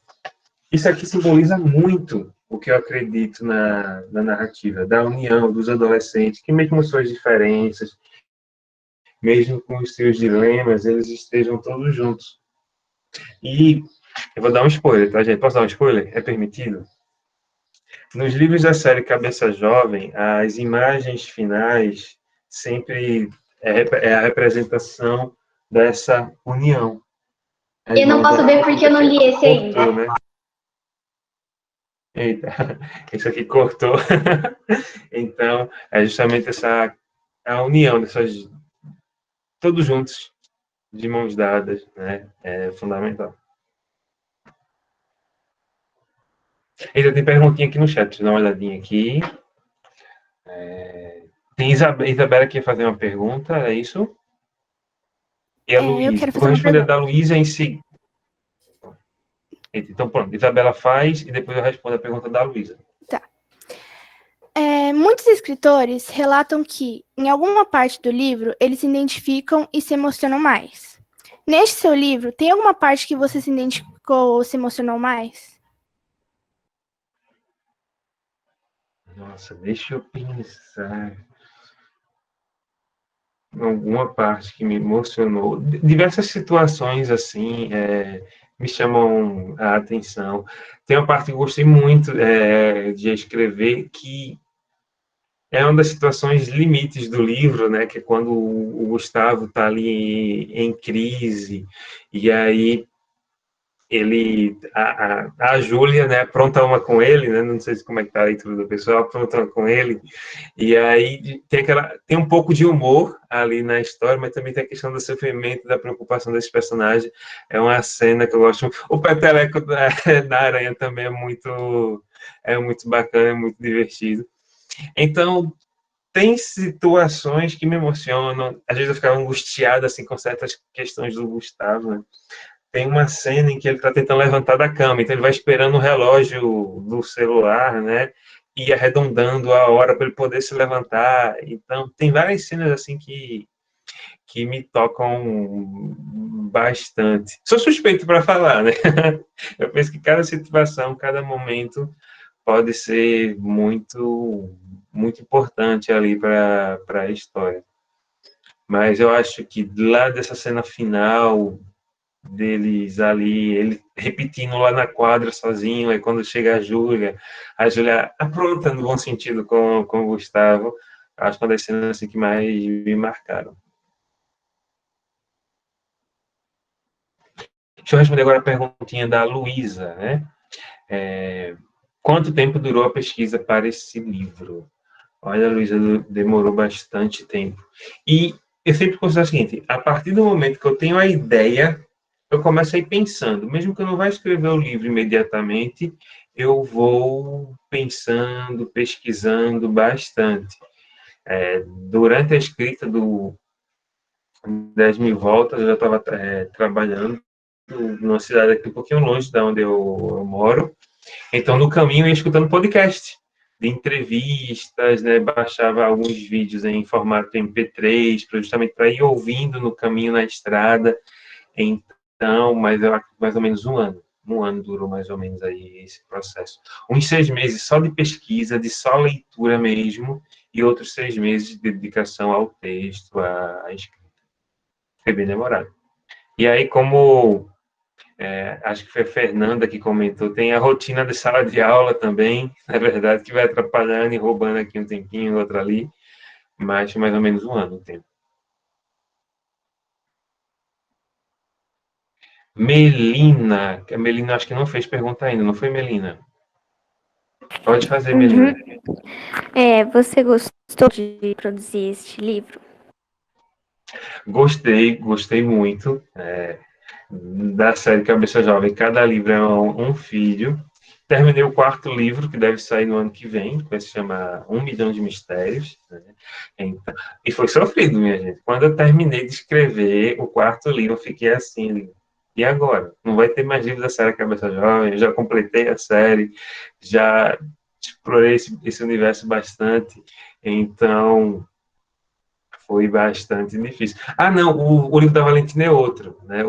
isso aqui simboliza muito o que eu acredito na narrativa, da união dos adolescentes, que mesmo com suas diferenças, mesmo com os seus dilemas, eles estejam todos juntos. E eu vou dar um spoiler, tá, gente? Posso dar um spoiler? É permitido? Nos livros da série Cabeça Jovem, as imagens finais sempre é a representação dessa união. Eu não posso ver porque eu não li esse ainda. Cortou, né? Eita, isso aqui cortou. Então, é justamente a união dessas, todos juntos, de mãos dadas, né? É fundamental. Ainda tem perguntinha aqui no chat, deixa eu dar uma olhadinha aqui. Tem Isabela que ia fazer uma pergunta, é isso? E a eu Luísa. quero Eu vou fazer uma responder pergunta. da Luísa em seguida. Então, pronto, Isabela faz e depois eu respondo a pergunta da Luísa. Muitos escritores relatam que, em alguma parte do livro, eles se identificam e se emocionam mais. Neste seu livro, tem alguma parte que você se identificou ou se emocionou mais? Nossa, deixa eu pensar. Alguma parte que me emocionou. Diversas situações, assim, me chamam a atenção. Tem uma parte que eu gostei muito de escrever, que é uma das situações limites do livro, né? Que é quando o Gustavo está ali em crise, e aí a Júlia, né, apronta uma com ele, né? Não sei como é que tá a leitura do pessoal, apronta uma com ele, e aí tem um pouco de humor ali na história, mas também tem a questão do sofrimento, da preocupação desse personagem. É uma cena que eu gosto muito. O peteleco da aranha também é muito bacana, é muito divertido. Então, tem situações que me emocionam. Às vezes eu ficava angustiado assim, com certas questões do Gustavo, né? Tem uma cena em que ele está tentando levantar da cama, então ele vai esperando o relógio do celular, né? E arredondando a hora para ele poder se levantar. Então, tem várias cenas assim que me tocam bastante. Sou suspeito para falar, né? Eu penso que cada situação, cada momento pode ser muito importante ali para a história. Mas eu acho que lá dessa cena final deles ali, ele repetindo lá na quadra sozinho, aí quando chega a Júlia apronta no bom sentido com o Gustavo, acho que uma das cenas assim, que mais me marcaram. Deixa eu responder agora a perguntinha da Luísa, né? Quanto tempo durou a pesquisa para esse livro? Olha, Luísa, demorou bastante tempo. E eu sempre considero o seguinte, a partir do momento que eu tenho a ideia, eu começo a ir pensando. Mesmo que eu não vá escrever o livro imediatamente, eu vou pensando, pesquisando bastante. Durante a escrita do 10.000 Voltas, eu já estava trabalhando numa cidade aqui um pouquinho longe da onde eu moro. Então, no caminho, eu ia escutando podcast de entrevistas, né? Baixava alguns vídeos em formato MP3, justamente para ir ouvindo no caminho, na estrada. Então, mas eu acho que mais ou menos um ano. Um ano durou mais ou menos aí esse processo. Uns 6 meses só de pesquisa, de só leitura mesmo, e outros 6 meses de dedicação ao texto, à escrita. Foi bem demorado. E aí, como acho que foi a Fernanda que comentou, tem a rotina de sala de aula também, na verdade, que vai atrapalhando e roubando aqui um tempinho, outro ali, mas mais ou menos um ano o tempo. Melina, a Melina acho que não fez pergunta ainda, não foi, Melina? Pode fazer, Melina. Você gostou de produzir este livro? Gostei muito da série Cabeça Jovem. Cada livro é um filho. Terminei o 4º livro, que deve sair no ano que vem, que vai se chamar 1 Milhão de Mistérios. Né? Então, e foi sofrido, minha gente. Quando eu terminei de escrever o 4º livro, eu fiquei assim, e agora? Não vai ter mais livros da série Cabeça Jovem, eu já completei a série, já explorei esse universo bastante, então foi bastante difícil. Ah, não, o livro da Valentina é outro, né?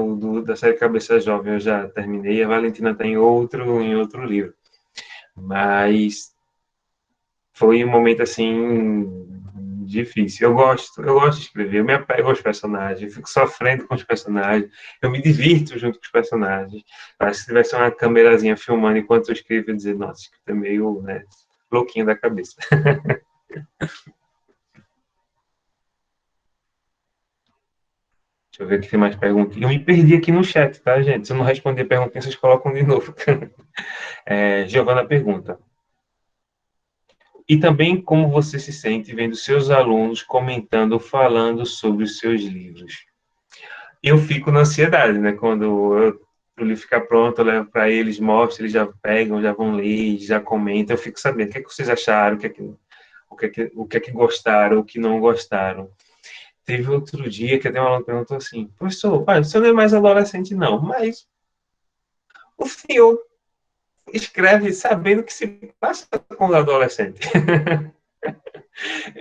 Da série Cabeça Jovem eu já terminei, a Valentina está em outro livro. Mas foi um momento, assim, difícil. Eu gosto de escrever, eu me apego aos personagens, eu fico sofrendo com os personagens, eu me divirto junto com os personagens. Parece que se tivesse uma câmerazinha filmando enquanto eu escrevo, eu dizer, nossa, isso é meio, né, louquinho da cabeça. Deixa eu ver aqui se tem mais perguntas. Eu me perdi aqui no chat, tá, gente? Se eu não responder a pergunta, vocês colocam de novo. Giovana pergunta. E também como você se sente vendo seus alunos comentando, falando sobre os seus livros? Eu fico na ansiedade, né? Quando eu o livro ficar pronto, eu levo para eles, mostro, eles já pegam, já vão ler, já comentam, eu fico sabendo o que é que vocês acharam, o que é que gostaram, o que não gostaram. Teve outro dia que até uma aluna perguntou assim, professor, olha, você não é mais adolescente não, mas o senhor escreve sabendo que se passa com os adolescentes.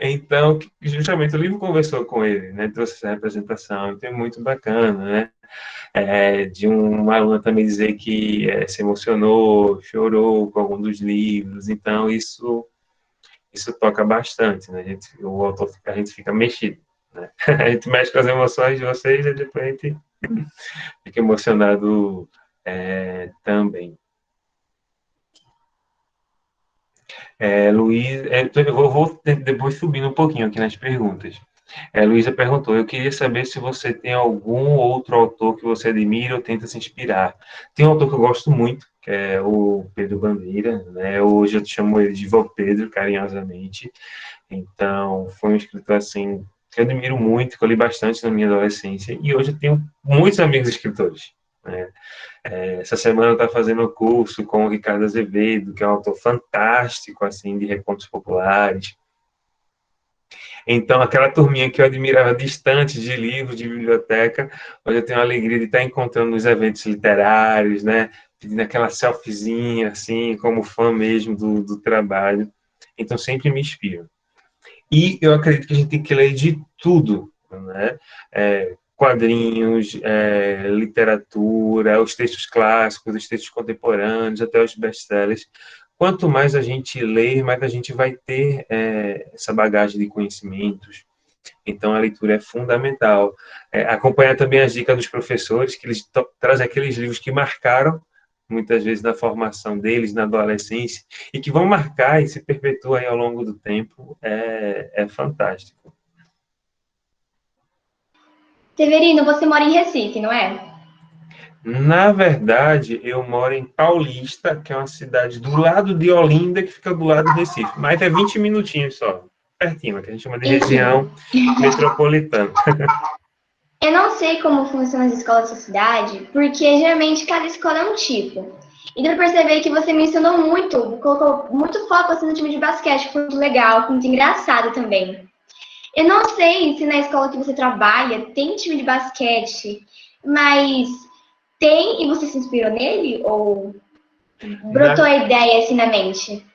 Então, justamente o livro conversou com ele, né, trouxe essa representação, então é muito bacana, né, de uma aluna também dizer que se emocionou, chorou com algum dos livros, então isso toca bastante, né, a gente fica mexido, né, a gente mexe com as emoções de vocês e depois a gente fica emocionado também. Luiz, eu vou depois subindo um pouquinho aqui nas perguntas. Luísa perguntou, eu queria saber se você tem algum outro autor que você admira ou tenta se inspirar. Tem um autor que eu gosto muito, que é o Pedro Bandeira, né? Hoje eu chamo ele de Vô Pedro, carinhosamente. Então, foi um escritor, assim, que eu admiro muito, que eu li bastante na minha adolescência, e hoje eu tenho muitos amigos escritores, né? Essa semana eu estava fazendo curso com o Ricardo Azevedo, que é um autor fantástico, assim, de recontos populares. Então, aquela turminha que eu admirava distante de livros, de biblioteca, hoje eu tenho a alegria de estar encontrando nos eventos literários, né? Pedindo aquela selfiezinha, assim, como fã mesmo do trabalho. Então, sempre me inspiro. E eu acredito que a gente tem que ler de tudo, né? Quadrinhos, literatura, os textos clássicos, os textos contemporâneos, até os best-sellers. Quanto mais a gente ler, mais a gente vai ter essa bagagem de conhecimentos. Então, a leitura é fundamental. Acompanhar também as dicas dos professores, que eles trazem aqueles livros que marcaram, muitas vezes, na formação deles, na adolescência, e que vão marcar e se perpetuar aí ao longo do tempo, é fantástico. Severino, você mora em Recife, não é? Na verdade, eu moro em Paulista, que é uma cidade do lado de Olinda, que fica do lado de Recife. Mas é 20 minutinhos só, pertinho, que a gente chama de região metropolitana. Eu não sei como funcionam as escolas da sua cidade, porque geralmente cada escola é um tipo. E deu pra perceber que você mencionou muito, colocou muito foco assim, no time de basquete, que foi muito legal, muito engraçado também. Eu não sei se na escola que você trabalha tem time de basquete, mas tem e você se inspirou nele? Ou brotou a ideia assim na mente?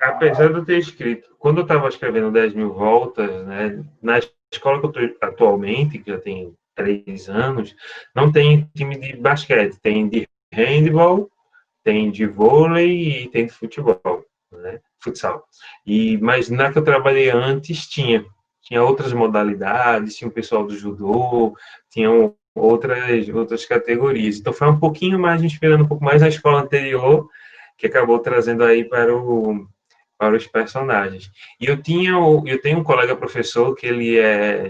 Apesar de eu ter escrito, quando eu estava escrevendo 10.000 voltas, né, na escola que eu estou atualmente, que já tem 3 anos, não tem time de basquete, tem de handball, tem de vôlei e tem de futebol, né, futsal. Mas na que eu trabalhei antes tinha outras modalidades, tinha o pessoal do judô, tinham outras categorias. Então foi um pouquinho mais, inspirando um pouco mais na escola anterior, que acabou trazendo aí para os personagens. E eu tenho um colega professor que ele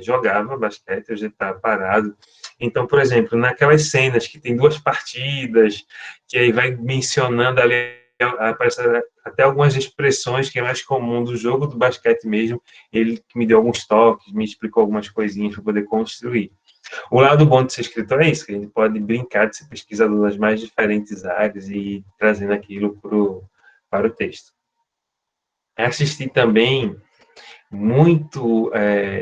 jogava basquete, hoje está parado. Então, por exemplo, naquelas cenas que tem 2 partidas, que aí vai mencionando ali, aparece até algumas expressões que é mais comum do jogo do basquete mesmo, ele me deu alguns toques, me explicou algumas coisinhas para poder construir. O lado bom de ser escritor é isso, que a gente pode brincar de ser pesquisador das mais diferentes áreas e trazendo aquilo para o texto. Assisti também muito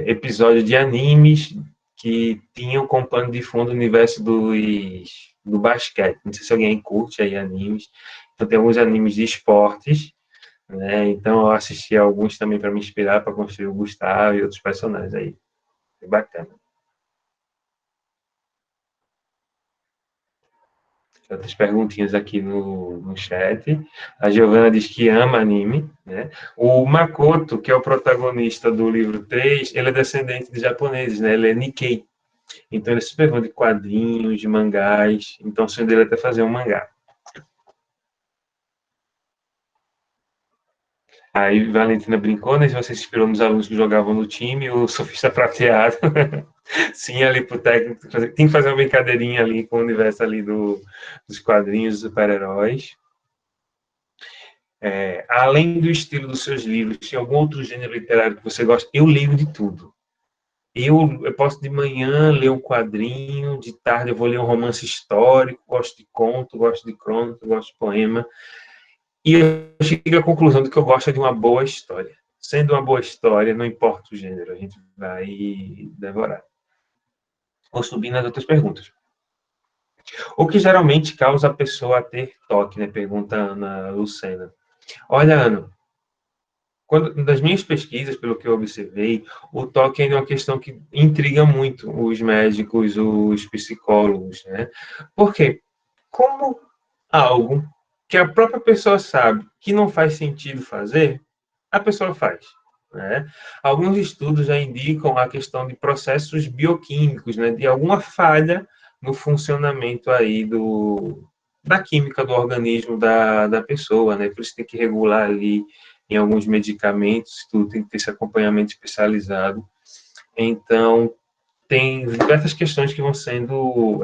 episódio de animes que tinham como pano de fundo o universo do basquete. Não sei se alguém curte aí animes. Então, tem alguns animes de esportes, né? Então, eu assisti alguns também para me inspirar, para construir o Gustavo e outros personagens aí. É bacana. Outras perguntinhas aqui no chat. A Giovana diz que ama anime, né? O Makoto, que é o protagonista do livro 3, ele é descendente de japoneses, né? Ele é Nikkei. Então, ele é super fã de quadrinhos, de mangás. Então, o sonho dele é até fazer um mangá. Aí, Valentina brincou, né? Você se inspirou nos alunos que jogavam no time, o surfista prateado. Sim, ali pro técnico, tem que fazer uma brincadeirinha ali com o universo ali dos quadrinhos, dos super-heróis. Além do estilo dos seus livros, tem algum outro gênero literário que você gosta? Eu leio de tudo. Eu posso de manhã ler um quadrinho, de tarde eu vou ler um romance histórico, gosto de conto, gosto de crônica, gosto de poema, e eu chego à conclusão de que eu gosto de uma boa história. Sendo uma boa história, não importa o gênero, a gente vai devorar. Vou subir nas outras perguntas. O que geralmente causa a pessoa a ter toque, né? Pergunta a Ana Lucena. Olha, Ana, das minhas pesquisas, pelo que eu observei, o toque ainda é uma questão que intriga muito os médicos, os psicólogos, né? Por quê? Como algo que a própria pessoa sabe que não faz sentido fazer, a pessoa faz, né? Alguns estudos já indicam a questão de processos bioquímicos, né? De alguma falha no funcionamento aí da química do organismo da pessoa, né? Por isso tem que regular ali em alguns medicamentos, tudo tem que ter esse acompanhamento especializado. Então, tem diversas questões que vão sendo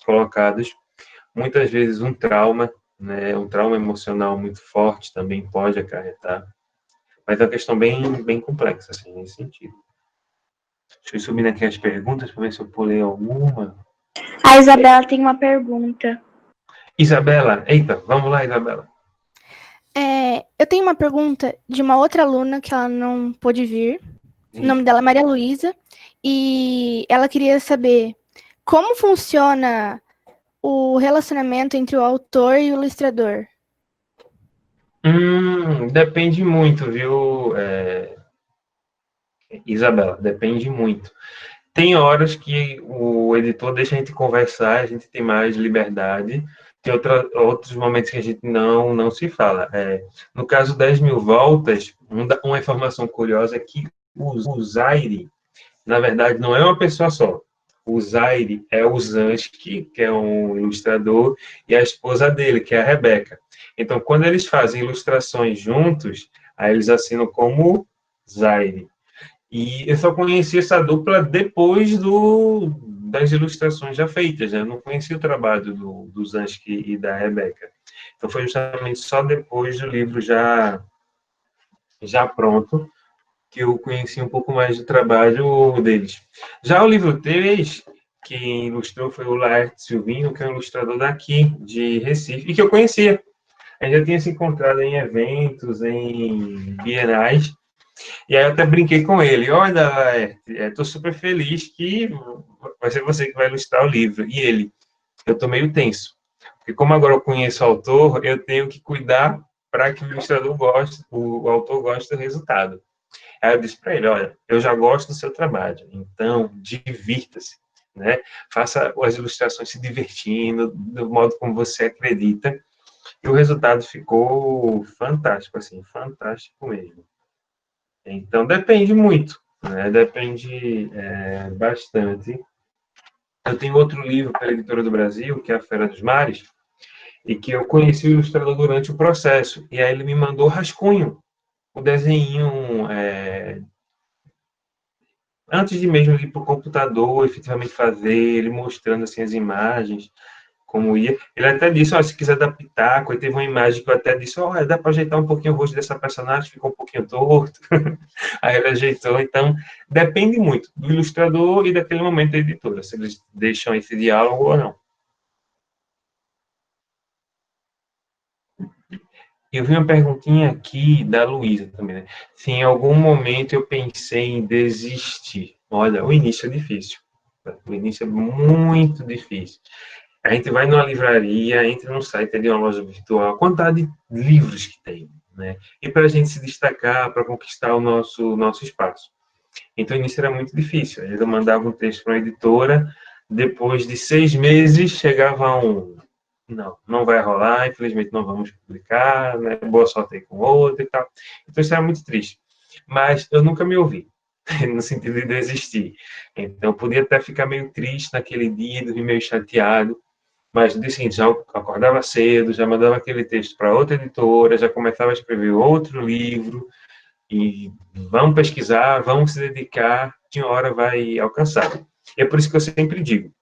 colocadas. Muitas vezes um trauma, né, um trauma emocional muito forte também pode acarretar. Mas é uma questão bem complexa, assim, nesse sentido. Deixa eu subir aqui as perguntas para ver se eu pulei alguma. A Isabela tem uma pergunta. Isabela, eita, vamos lá, Isabela. Eu tenho uma pergunta de uma outra aluna que ela não pôde vir. O nome dela é Maria Luísa. E ela queria saber como funciona o relacionamento entre o autor e o ilustrador. Depende muito, viu, Isabela? Depende muito. Tem horas que o editor deixa a gente conversar, a gente tem mais liberdade. Tem outros momentos que a gente não se fala. No caso 10.000 voltas, uma informação curiosa é que o Zaire, na verdade, não é uma pessoa só. O Zaire é o Zansky, que é um ilustrador, e a esposa dele, que é a Rebeca. Então, quando eles fazem ilustrações juntos, aí eles assinam como Zaire. E eu só conheci essa dupla depois das ilustrações já feitas, né? Eu não conhecia o trabalho do Zansky e da Rebeca. Então, foi justamente só depois do livro já pronto que eu conheci um pouco mais do trabalho deles. Já o livro 3, quem ilustrou foi o Laerte Silvino, que é um ilustrador daqui, de Recife, e que eu conhecia. A gente já tinha se encontrado em eventos, em bienais, e aí eu até brinquei com ele. Olha, Laerte, estou super feliz que vai ser você que vai ilustrar o livro. E ele, eu estou meio tenso, porque como agora eu conheço o autor, eu tenho que cuidar para que o ilustrador goste, o autor goste do resultado. Aí eu disse para ele, olha, eu já gosto do seu trabalho, então divirta-se, né? Faça as ilustrações se divertindo, do modo como você acredita, e o resultado ficou fantástico, assim, fantástico mesmo. Então, depende muito, né? Depende bastante. Eu tenho outro livro pela Editora do Brasil, que é A Fera dos Mares, e que eu conheci o ilustrador durante o processo, e aí ele me mandou rascunho, o desenho antes de mesmo ir para o computador, efetivamente fazer, ele mostrando assim as imagens, como ia. Ele até disse, se quiser dar pitaco, aí teve uma imagem que eu até disse, dá para ajeitar um pouquinho o rosto dessa personagem, ficou um pouquinho torto. Aí ele ajeitou. Então, depende muito do ilustrador e daquele momento da editora, se eles deixam esse diálogo ou não. Eu vi uma perguntinha aqui da Luísa também, né? Se em algum momento eu pensei em desistir. Olha, o início é difícil. O início é muito difícil. A gente vai numa livraria, entra num site de uma loja virtual, a quantidade de livros que tem, né? E para a gente se destacar, para conquistar o nosso espaço. Então, o início era muito difícil. Eu mandava um texto para uma editora, depois de 6 meses, chegava não vai rolar, infelizmente não vamos publicar, né? Boa sorte aí com outro e tal. Então, isso era muito triste. Mas eu nunca me ouvi, no sentido de desistir. Então, eu podia até ficar meio triste naquele dia, dormir meio chateado, mas no dia seguinte já acordava cedo, já mandava aquele texto para outra editora, já começava a escrever outro livro, e vamos pesquisar, vamos se dedicar, que uma hora vai alcançar. E é por isso que eu sempre digo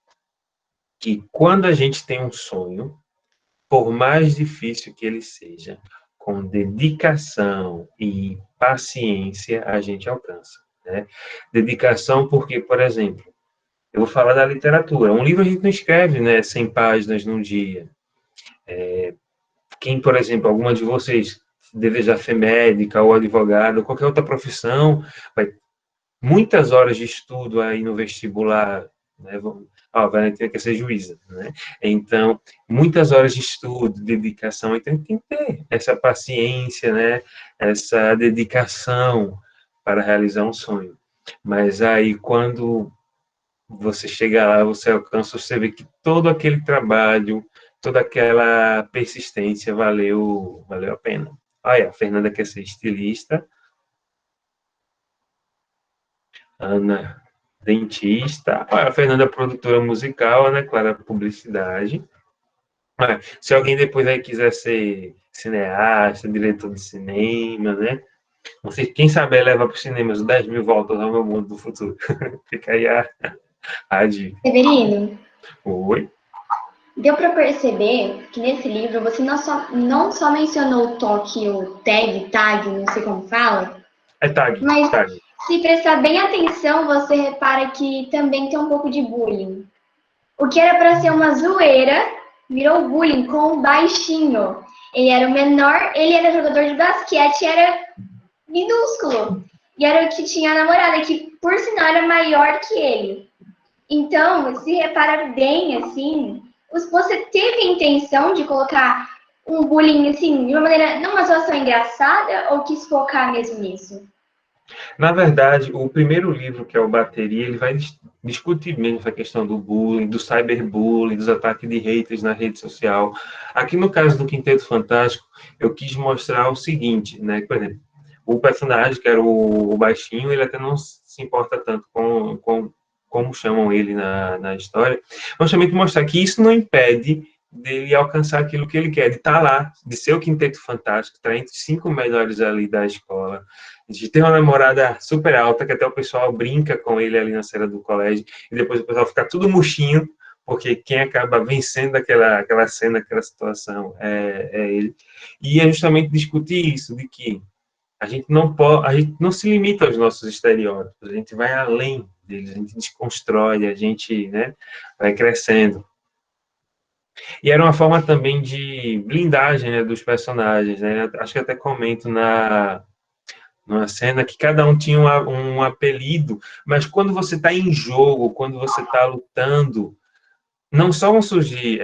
que quando a gente tem um sonho, por mais difícil que ele seja, com dedicação e paciência, a gente alcança, né? né? Dedicação porque, por exemplo, eu vou falar da literatura. Um livro a gente não escreve, né, 100 páginas num dia. Quem, por exemplo, alguma de vocês desejar ser médica ou advogado, ou qualquer outra profissão, vai muitas horas de estudo aí no vestibular, né? A Valentina quer ser juíza, né? Então, muitas horas de estudo, dedicação, então tem que ter essa paciência, né? Essa dedicação para realizar um sonho. Mas aí, quando você chega lá, você alcança, você vê que todo aquele trabalho, toda aquela persistência valeu a pena. Olha, a Fernanda quer ser estilista, Ana, dentista, olha, a Fernanda, produtora musical, Ana Clara, publicidade. Olha, se alguém depois aí quiser ser cineasta, diretor de cinema, né? Não sei, quem sabe leva para os cinemas 10 mil voltas ao meu mundo do futuro. Fica aí a dica. Severino, Oi? deu para perceber que nesse livro você não só mencionou o toque, o tag, não sei como fala, É tag, mas tag. se prestar bem atenção, você repara que também tem um pouco de bullying. O que era para ser uma zoeira, virou bullying com o baixinho. Ele era o menor, ele era jogador de basquete, era minúsculo. E era o que tinha a namorada, que por sinal era maior que ele. Então, se reparar bem, assim, você teve a intenção de colocar um bullying, assim, de uma maneira, não uma situação engraçada, ou quis focar mesmo nisso? Na verdade, o primeiro livro, que é o Bateria, ele vai discutir mesmo essa questão do bullying, do cyberbullying, dos ataques de haters na rede social. Aqui no caso do Quinteto Fantástico, eu quis mostrar o seguinte, né? Por exemplo, o personagem, que era o baixinho, ele até não se importa tanto com como chamam ele na história, mas também mostrar que isso não impede dele alcançar aquilo que ele quer, de estar lá, de ser o Quinteto Fantástico, estar entre os 5 melhores ali da escola, de ter uma namorada super alta, que até o pessoal brinca com ele ali na cena do colégio, e depois o pessoal fica tudo murchinho, porque quem acaba vencendo aquela cena, aquela situação, é ele. E é justamente discutir isso, de que a gente não se limita aos nossos estereótipos, a gente vai além deles, a gente desconstrói, a gente, né, vai crescendo. E era uma forma também de blindagem, né, dos personagens, né? Acho que até comento numa cena que cada um tinha um apelido, mas quando você está em jogo, quando você está lutando, não só vão surgir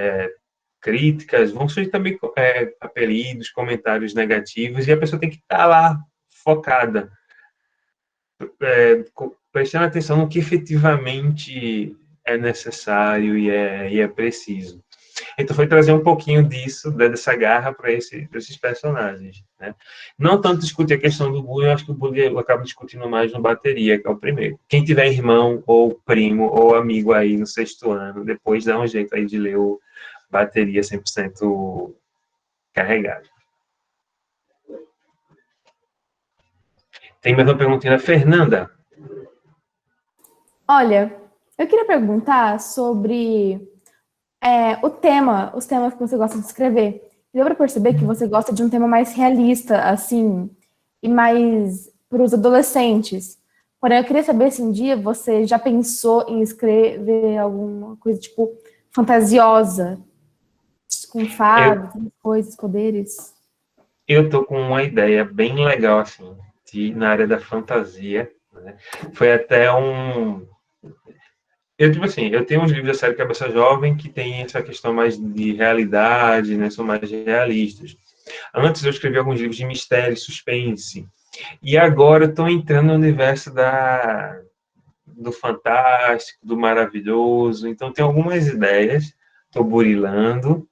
críticas, vão surgir também apelidos, comentários negativos, e a pessoa tem que estar lá focada, prestando atenção no que efetivamente é necessário e é preciso. Então, foi trazer um pouquinho disso, dessa garra para esses personagens, né? Não tanto discutir a questão do bullying, eu acho que o bullying eu acabo discutindo mais no Bateria, que é o primeiro. Quem tiver irmão, ou primo, ou amigo aí no 6º ano, depois dá um jeito aí de ler o Bateria 100% carregado. Tem mais uma perguntinha da Fernanda. Olha, eu queria perguntar sobre os temas que você gosta de escrever. Deu para perceber que você gosta de um tema mais realista, assim, e mais para os adolescentes. Porém, eu queria saber se um dia você já pensou em escrever alguma coisa, tipo, fantasiosa, com fadas, coisas, poderes. Eu tô com uma ideia bem legal, assim, na área da fantasia, né? Foi até tipo assim, eu tenho uns livros da série Cabeça Jovem que tem essa questão mais de realidade, né? São mais realistas. Antes eu escrevi alguns livros de mistério e suspense. E agora eu estou entrando no universo do fantástico, do maravilhoso. Então tem algumas ideias, estou burilando.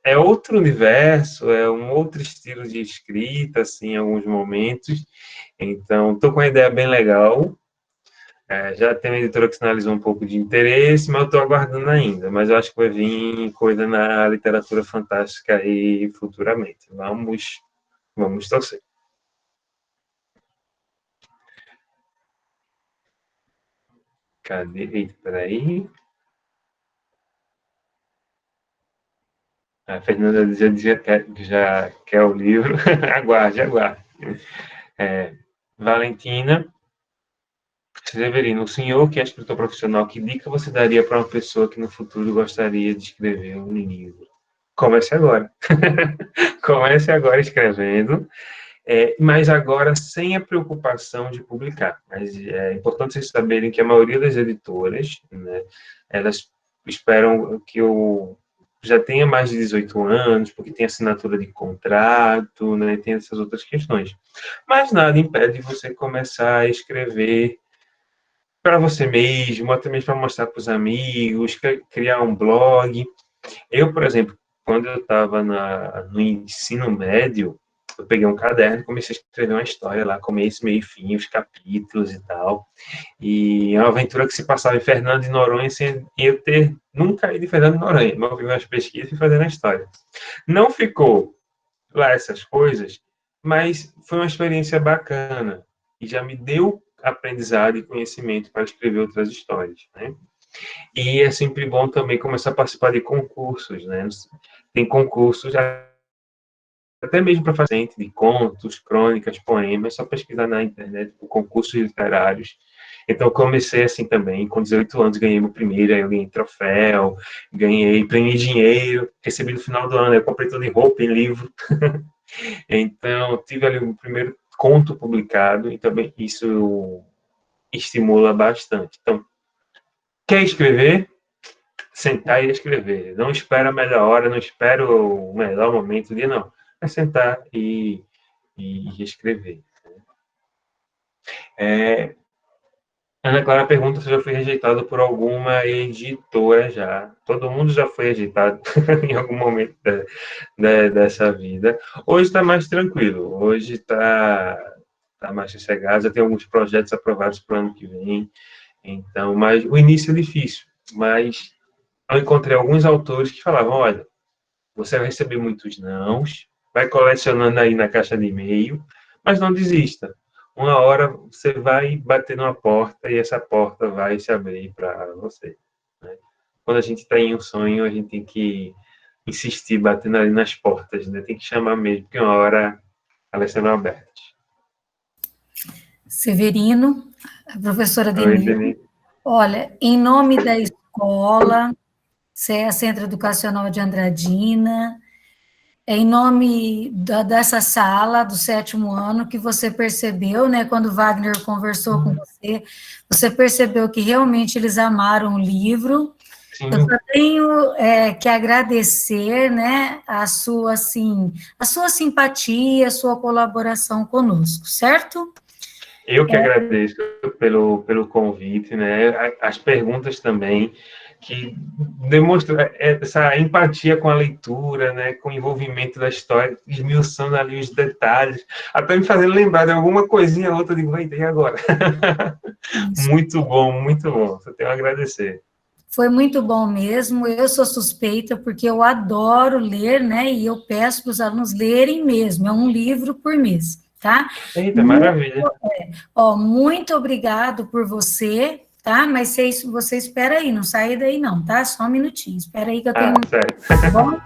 É outro universo, é um outro estilo de escrita, assim, em alguns momentos. Então, estou com uma ideia bem legal. Já tem uma editora que sinalizou um pouco de interesse, mas eu estou aguardando ainda. Mas eu acho que vai vir coisa na literatura fantástica aí futuramente. Vamos torcer. Cadê? Eita, peraí. A Fernanda dizia que já quer o livro. Aguarde. Valentina, Severino, o senhor que é escritor profissional, que dica você daria para uma pessoa que no futuro gostaria de escrever um livro? Comece agora. Comece agora escrevendo, mas agora sem a preocupação de publicar. Mas é importante vocês saberem que a maioria das editoras, né, elas esperam que eu já tenha mais de 18 anos, porque tem assinatura de contrato, né, tem essas outras questões. Mas nada impede você começar a escrever para você mesmo, até mesmo para mostrar para os amigos, criar um blog. Eu, por exemplo, quando eu estava no ensino médio, eu peguei um caderno e comecei a escrever uma história lá, começo, meio e fim, os capítulos e tal. E é uma aventura que se passava em Fernando de Noronha sem eu ter nunca ido em Fernando de Noronha, mas eu fiz umas pesquisas e fazendo a história. Não ficou lá essas coisas, mas foi uma experiência bacana e já me deu aprendizado e conhecimento para escrever outras histórias, né? E é sempre bom também começar a participar de concursos, né? Tem concursos até mesmo para fazer de contos, crônicas, poemas, é só pesquisar na internet por concursos literários. Então, comecei assim também, com 18 anos, ganhei meu primeiro, aí eu ganhei troféu, ganhei prêmio em dinheiro, recebi no final do ano, eu comprei tudo em roupa, em livro. Então, tive ali o primeiro conto publicado, e também isso estimula bastante. Então, quer escrever? Sentar e escrever. Não espera a melhor hora, não espera o melhor momento do dia, não. É sentar e escrever. Ana Clara pergunta se eu já fui rejeitado por alguma editora já. Todo mundo já foi rejeitado em algum momento dessa vida. Hoje está mais tranquilo. Hoje está mais sossegado. Já tem alguns projetos aprovados para o ano que vem. Então, mas o início é difícil. Mas eu encontrei alguns autores que falavam, olha, você vai receber muitos nãos, vai colecionando aí na caixa de e-mail, mas não desista. Uma hora você vai bater numa porta e essa porta vai se abrir para você, né? Quando a gente está em um sonho, a gente tem que insistir batendo ali nas portas, né? Tem que chamar mesmo, porque uma hora elas serão abertas. Severino, a professora Denise. Olha, em nome da escola, Centro Educacional de Andradina, em nome dessa sala do 7º ano, que você percebeu, né, quando o Wagner conversou com você, você percebeu que realmente eles amaram o livro. Sim. Eu só tenho que agradecer, né, a sua simpatia, a sua colaboração conosco, certo? Eu que agradeço pelo convite, né, as perguntas também, que demonstra essa empatia com a leitura, né, com o envolvimento da história, esmiuçando ali os detalhes, até me fazendo lembrar de alguma coisinha ou outra, digo, e agora? Muito bom, só tenho a agradecer. Foi muito bom mesmo, eu sou suspeita, porque eu adoro ler, né, e eu peço para os alunos lerem mesmo, é um livro por mês, tá? Eita, maravilha. Muito obrigado por você, tá? Mas você espera aí, não sai daí não, tá? Só um minutinho, espera aí que eu tenho... certo. Tá bom?